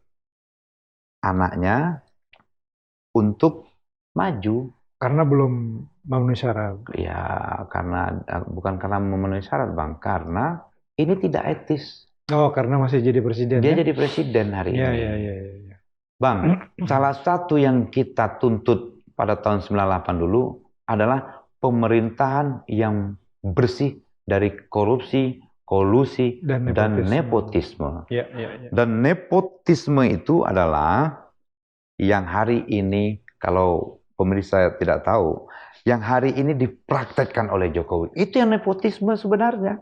anaknya untuk maju. Karena belum memenuhi syarat. Ya, bukan karena memenuhi syarat, Bang. Karena ini tidak etis. Oh, karena masih jadi presiden. Dia jadi presiden hari ini. Iya. Bang, salah satu yang kita tuntut pada tahun 98 dulu adalah pemerintahan yang bersih dari korupsi, kolusi, dan nepotisme. Ya. Dan nepotisme itu adalah yang hari ini, kalau pemirsa tidak tahu, yang hari ini dipraktekkan oleh Jokowi. Itu yang nepotisme sebenarnya.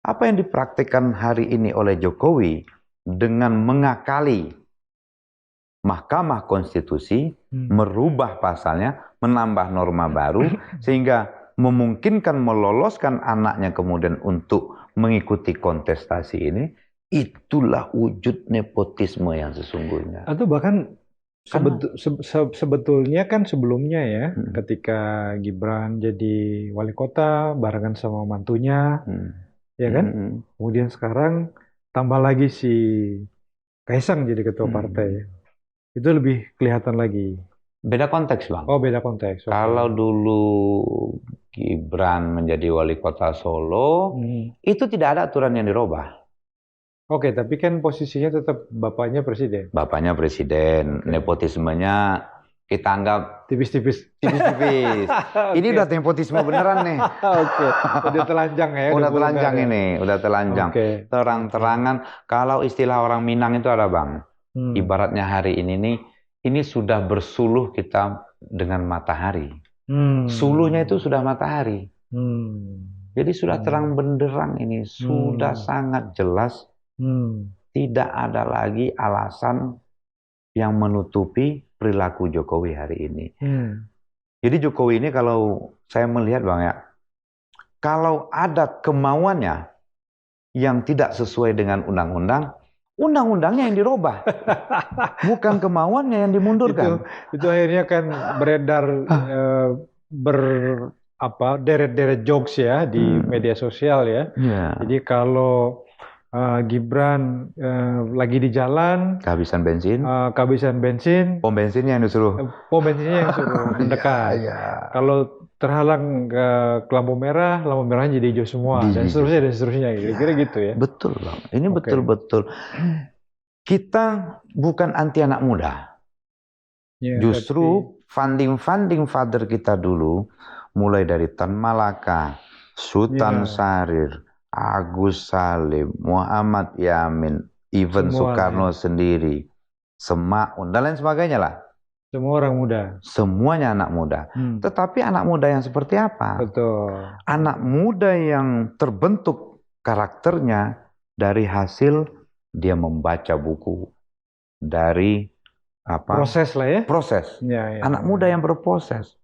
Apa yang dipraktekkan hari ini oleh Jokowi dengan mengakali Mahkamah Konstitusi, merubah pasalnya, menambah norma baru, sehingga memungkinkan meloloskan anaknya kemudian untuk mengikuti kontestasi ini, itulah wujud nepotisme yang sesungguhnya. Atau bahkan sebetulnya kan sebelumnya ya, ketika Gibran jadi wali kota barengan sama mantunya, ya kan? Kemudian sekarang tambah lagi si Kaisang jadi ketua partai. Itu lebih kelihatan lagi. Beda konteks, Bang. Oh, beda konteks. Kalau dulu Gibran menjadi wali kota Solo, itu tidak ada aturan yang dirubah. Oke, tapi kan posisinya tetap bapaknya presiden. Bapaknya presiden, nepotismenya kita anggap tipis-tipis. Ini udah nepotisme beneran nih. Oke, udah telanjang ya. Udah telanjang ini, udah telanjang. Terang-terangan. Kalau istilah orang Minang itu ada, Bang. Ibaratnya hari ini nih, ini sudah bersuluh kita dengan matahari. Suluhnya itu sudah matahari. Jadi sudah terang benderang ini, sudah sangat jelas. Tidak ada lagi alasan yang menutupi perilaku Jokowi hari ini. Jadi Jokowi ini kalau saya melihat, Bang ya, kalau ada kemauannya yang tidak sesuai dengan undang-undang, undang-undangnya yang dirubah, bukan kemauannya yang dimundurkan. Itu akhirnya kan beredar deret-deret jokes ya di media sosial ya. Ya. Jadi kalau Gibran lagi di jalan, Kehabisan bensin, pom bensinnya yang disuruh bensinnya yang suruh mendekat. Kalau terhalang ke lampu merahnya jadi hijau semua, dan seterusnya, kira-kira gitu ya. Betul Bang, ini betul-betul. Kita bukan anti anak muda. Ya, Justru founding father kita dulu, mulai dari Tan Malaka, Sultan Syahrir, Agus Salim, Muhammad Yamin, even Soekarno sendiri, Semaun, dan lain sebagainya lah. Semua orang muda. Semuanya anak muda. Tetapi anak muda yang seperti apa? Betul. Anak muda yang terbentuk karakternya dari hasil dia membaca buku, dari proses lah ya. Proses. Anak muda yang berproses.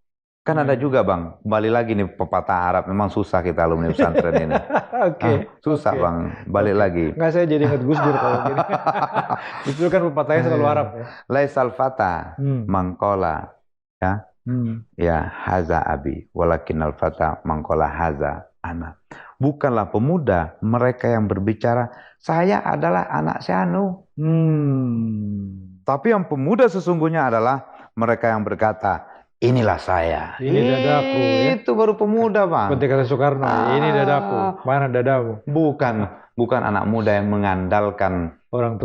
Kan ada juga Bang, kembali lagi nih pepatah Arab, memang susah kita alumni pesantren ini. Susah Bang, balik lagi. Nggak, saya jadi ingat Gus Dur kalau gini. Itu kan pepatahnya selalu Arab ya. Laisal fata mangkola, ya haza abi, walakinal fata mangkola haza ana. Bukanlah pemuda mereka yang berbicara, saya adalah anak Syanu. Tapi yang pemuda sesungguhnya adalah mereka yang berkata, inilah saya. Ini dadaku ya. Itu baru pemuda Bang. Seperti kata Soekarno, ini dadaku, mana dadamu? Bukan anak muda yang mengandalkan orang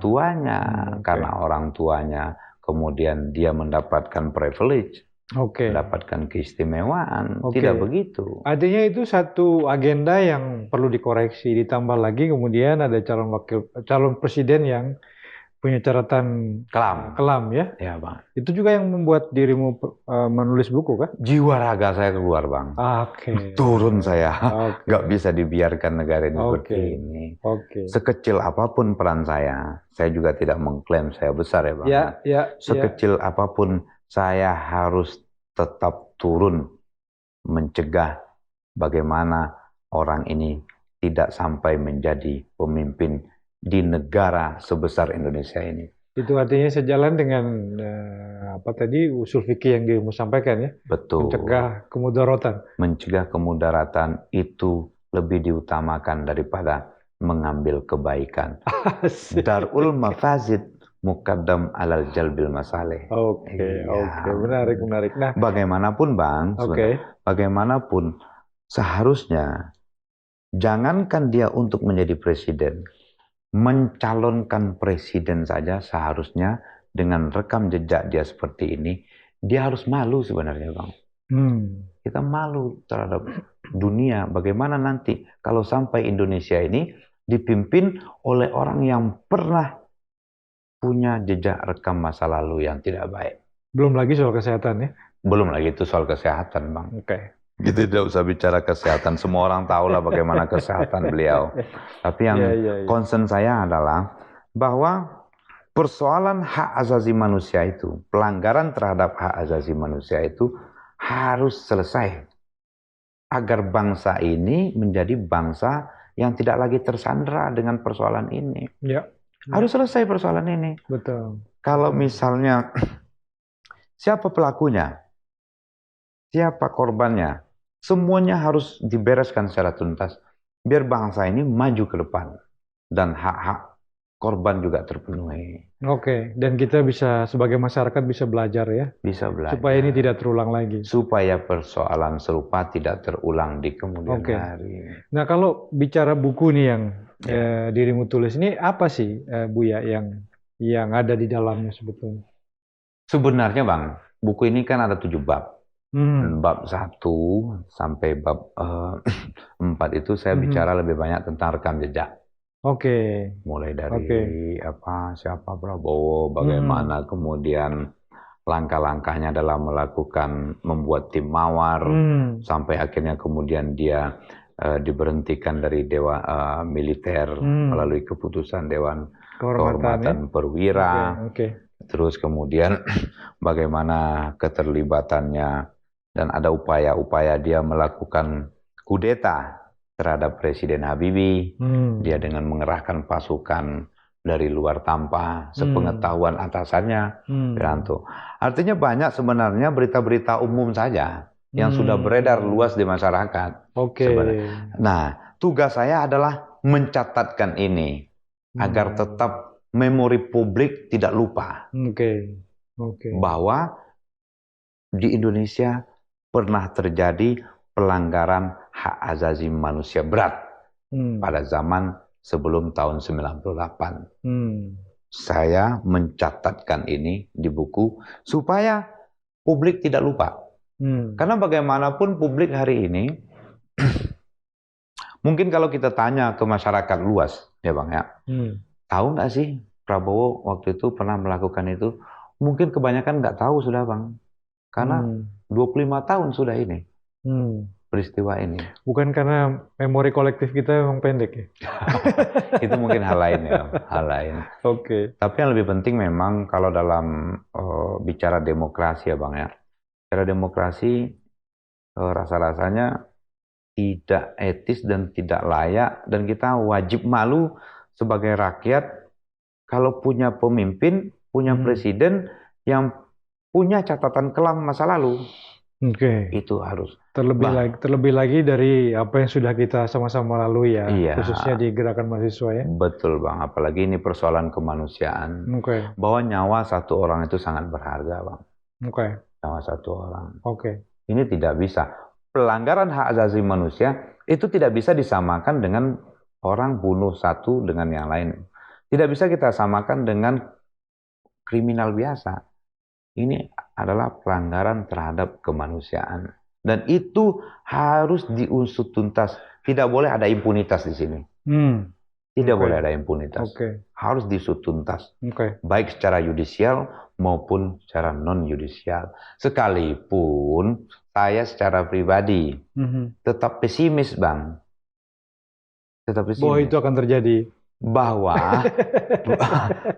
tuanya. Karena orang tuanya kemudian dia mendapatkan privilege, mendapatkan keistimewaan. Tidak begitu. Artinya itu satu agenda yang perlu dikoreksi. Ditambah lagi kemudian ada calon presiden yang punya catatan kelam ya. Ya Bang. Itu juga yang membuat dirimu menulis buku kan? Jiwa raga saya keluar Bang. Turun saya. Gak bisa dibiarkan negara ini seperti ini. Sekecil apapun peran saya juga tidak mengklaim saya besar ya Bang. Sekecil apapun saya harus tetap turun mencegah bagaimana orang ini tidak sampai menjadi pemimpin di negara sebesar Indonesia ini. Itu artinya sejalan dengan usul fikih yang dirimu sampaikan ya? Betul. Mencegah kemudaratan. Mencegah kemudaratan itu lebih diutamakan daripada mengambil kebaikan. Darul mafazid muqaddam alal jalbil masalih. Menarik. Nah, bagaimanapun Bang, bagaimanapun seharusnya jangankan dia untuk menjadi presiden, mencalonkan presiden saja seharusnya dengan rekam jejak dia seperti ini, dia harus malu sebenarnya Bang. Kita malu terhadap dunia. Bagaimana nanti kalau sampai Indonesia ini dipimpin oleh orang yang pernah punya jejak rekam masa lalu yang tidak baik. Belum lagi soal kesehatan ya? Belum lagi itu soal kesehatan Bang. Gitu, tidak usah bicara kesehatan. Semua orang tahu lah bagaimana kesehatan beliau. Tapi yang concern saya adalah bahwa persoalan hak asasi manusia itu, pelanggaran terhadap hak asasi manusia itu harus selesai. Agar bangsa ini menjadi bangsa yang tidak lagi tersandera dengan persoalan ini. Harus selesai persoalan ini. Betul. Kalau misalnya siapa pelakunya, siapa korbannya, semuanya harus dibereskan secara tuntas. Biar bangsa ini maju ke depan. Dan hak-hak korban juga terpenuhi. Dan kita bisa sebagai masyarakat bisa belajar ya? Bisa belajar. Supaya ini tidak terulang lagi. Supaya persoalan serupa tidak terulang di kemudian hari. Nah kalau bicara buku nih yang dirimu tulis, ini apa sih Buya yang ada di dalamnya sebetulnya? Sebenarnya Bang, buku ini kan ada 7 bab. Bab 1 sampai bab 4 itu saya bicara lebih banyak tentang rekam jejak. Mulai dari siapa Prabowo, bagaimana kemudian langkah-langkahnya dalam membuat tim mawar, sampai akhirnya kemudian dia diberhentikan dari militer melalui keputusan Dewan Kehormatan Perwira. Terus kemudian bagaimana keterlibatannya dan ada upaya-upaya dia melakukan kudeta terhadap Presiden Habibie. Dia dengan mengerahkan pasukan dari luar tanpa sepengetahuan atasannya, Wiranto. Artinya banyak sebenarnya berita-berita umum saja yang sudah beredar luas di masyarakat. Oke. Nah, tugas saya adalah mencatatkan ini agar tetap memori publik tidak lupa bahwa di Indonesia pernah terjadi pelanggaran hak asasi manusia berat pada zaman sebelum tahun 98. Saya mencatatkan ini di buku supaya publik tidak lupa. Karena bagaimanapun publik hari ini, mungkin kalau kita tanya ke masyarakat luas, ya Bang ya, tahu nggak sih Prabowo waktu itu pernah melakukan itu? Mungkin kebanyakan nggak tahu sudah Bang. Karena 25 tahun sudah ini. Peristiwa ini. Bukan karena memori kolektif kita memang pendek ya? Itu mungkin hal lain ya, hal lain. Oke. Tapi yang lebih penting memang kalau dalam bicara demokrasi ya Bang ya. Bicara demokrasi rasa-rasanya tidak etis dan tidak layak dan kita wajib malu sebagai rakyat kalau punya pemimpin, punya presiden yang punya catatan kelam masa lalu. Itu harus. Terlebih lagi dari apa yang sudah kita sama-sama lalui ya, iya, khususnya di gerakan mahasiswa ya. Betul Bang, apalagi ini persoalan kemanusiaan. Bahwa nyawa satu orang itu sangat berharga Bang. Nyawa satu orang. Ini tidak bisa. Pelanggaran hak asasi manusia itu tidak bisa disamakan dengan orang bunuh satu dengan yang lain. Tidak bisa kita samakan dengan kriminal biasa. Ini adalah pelanggaran terhadap kemanusiaan. Dan itu harus diusut tuntas. Tidak boleh ada impunitas di sini. Tidak boleh ada impunitas. Harus diusut tuntas. Baik secara yudisial maupun secara non-yudisial. Sekalipun saya secara pribadi tetap pesimis Bang. Tetap pesimis. Bahwa itu akan terjadi. Bahwa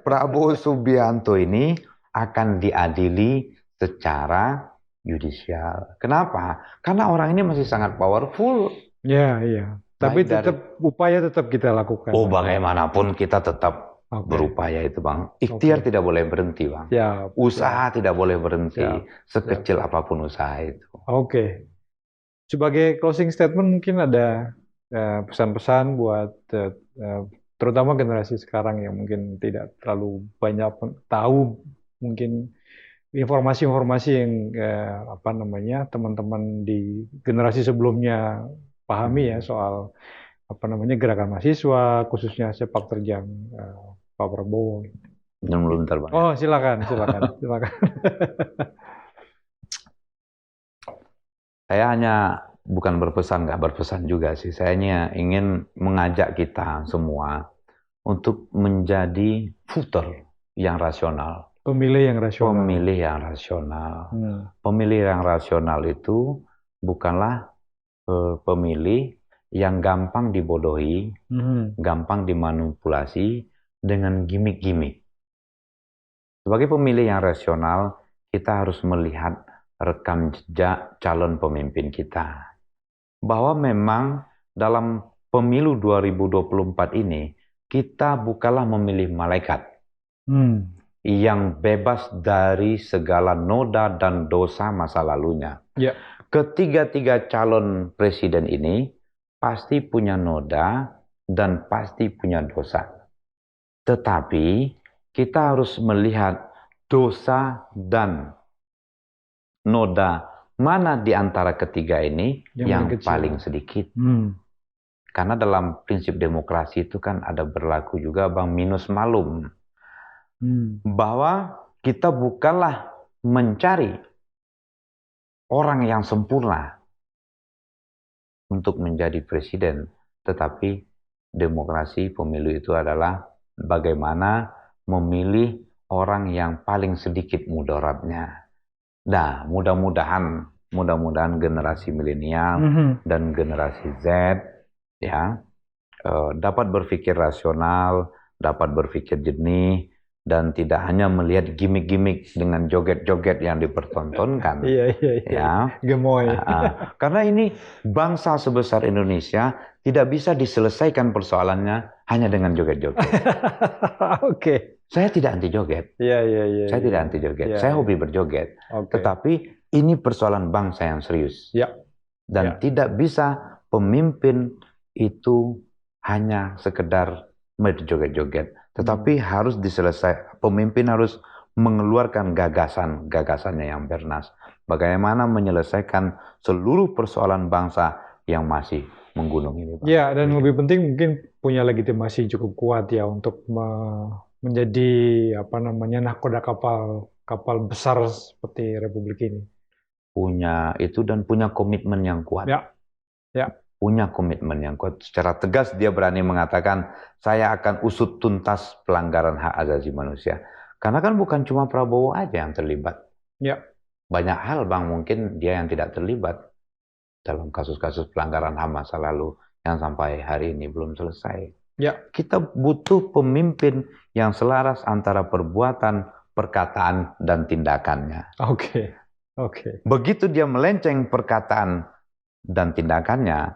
Prabowo Subianto ini akan diadili secara yudisial. Kenapa? Karena orang ini masih sangat powerful. Iya. Tapi upaya tetap kita lakukan. Oh, bagaimanapun kita tetap berupaya itu Bang. Ikhtiar tidak boleh berhenti Bang. Usaha tidak boleh berhenti. Sekecil apapun usaha itu. Sebagai closing statement mungkin ada pesan-pesan buat terutama generasi sekarang yang mungkin tidak terlalu banyak tahu mungkin informasi-informasi yang teman-teman di generasi sebelumnya pahami ya soal gerakan mahasiswa khususnya sepak terjang Pak Prabowo. Belum terbang. Oh silakan. Saya hanya bukan berpesan, nggak berpesan juga sih. Saya hanya ingin mengajak kita semua untuk menjadi voter yang rasional. Pemilih yang rasional. Pemilih yang rasional itu bukanlah pemilih yang gampang dibodohi, gampang dimanipulasi dengan gimmick-gimmick. Sebagai pemilih yang rasional, kita harus melihat rekam jejak calon pemimpin kita. Bahwa memang dalam pemilu 2024 ini, kita bukanlah memilih malaikat. Yang bebas dari segala noda dan dosa masa lalunya. Ketiga-tiga calon presiden ini pasti punya noda dan pasti punya dosa. Tetapi kita harus melihat dosa dan noda mana di antara ketiga ini yang paling sedikit. Karena dalam prinsip demokrasi itu kan ada berlaku juga Bang minus malum. Bahwa kita bukanlah mencari orang yang sempurna untuk menjadi presiden, tetapi demokrasi pemilu itu adalah bagaimana memilih orang yang paling sedikit mudaratnya. Nah, mudah-mudahan generasi milenial dan generasi Z ya dapat berpikir rasional, dapat berpikir jernih, dan tidak hanya melihat gimmick-gimmick dengan joget-joget yang dipertontonkan. Ya. Gemoy. Karena ini bangsa sebesar Indonesia tidak bisa diselesaikan persoalannya hanya dengan joget-joget. Oke. Saya tidak anti joget. Iya, iya, iya. Saya iya. tidak anti joget. Iya, Saya iya. hobi berjoget. Oke. Tetapi ini persoalan bangsa yang serius. Ya. Dan Ya. tidak bisa pemimpin itu hanya sekedar berjoget-joget. Tetapi harus diselesaikan. Pemimpin harus mengeluarkan gagasannya yang bernas. Bagaimana menyelesaikan seluruh persoalan bangsa yang masih menggunung ini, Pak. Ya, dan lebih penting mungkin punya legitimasi cukup kuat ya untuk menjadi nahkoda kapal besar seperti Republik ini. Punya itu dan punya komitmen yang kuat. Ya, ya. Punya komitmen yang kuat. Secara tegas dia berani mengatakan, saya akan usut tuntas pelanggaran hak asasi manusia. Karena kan bukan cuma Prabowo aja yang terlibat. Ya. Banyak hal, Bang, mungkin dia yang tidak terlibat dalam kasus-kasus pelanggaran HAM masa lalu yang sampai hari ini belum selesai. Ya. Kita butuh pemimpin yang selaras antara perbuatan, perkataan, dan tindakannya. Oke. Oke. Begitu dia melenceng perkataan dan tindakannya,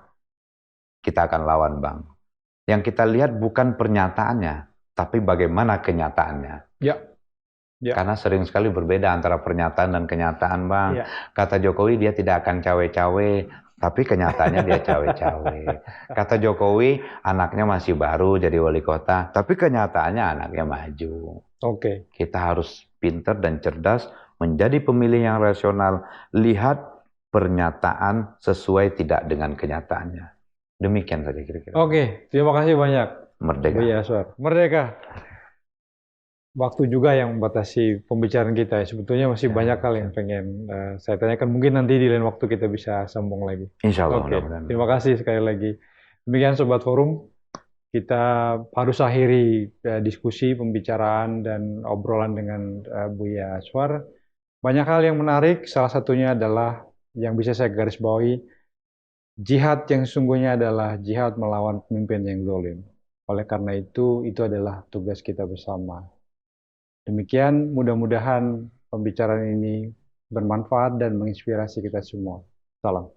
kita akan lawan, Bang. Yang kita lihat bukan pernyataannya, tapi bagaimana kenyataannya. Ya. Ya. Karena sering sekali berbeda antara pernyataan dan kenyataan, Bang. Ya. Kata Jokowi dia tidak akan cawe-cawe, tapi kenyataannya dia cawe-cawe. Kata Jokowi anaknya masih baru jadi wali kota, tapi kenyataannya anaknya maju. Oke. Kita harus pintar dan cerdas menjadi pemilih yang rasional. Lihat pernyataan sesuai tidak dengan kenyataannya. Demikian saja kira-kira. Oke, terima kasih banyak. Merdeka. Buya Aswar. Merdeka. Waktu juga yang membatasi pembicaraan kita ya. Sebetulnya masih banyak hal yang pengen saya tanyakan. Mungkin nanti di lain waktu kita bisa sambung lagi. Insya Allah. Oke, terima kasih sekali lagi. Demikian Sobat Forum, kita harus akhiri diskusi, pembicaraan, dan obrolan dengan Buya Aswar. Banyak hal yang menarik, salah satunya adalah yang bisa saya garis bawahi, jihad yang sesungguhnya adalah jihad melawan pemimpin yang zalim. Oleh karena itu adalah tugas kita bersama. Demikian, mudah-mudahan pembicaraan ini bermanfaat dan menginspirasi kita semua. Salam.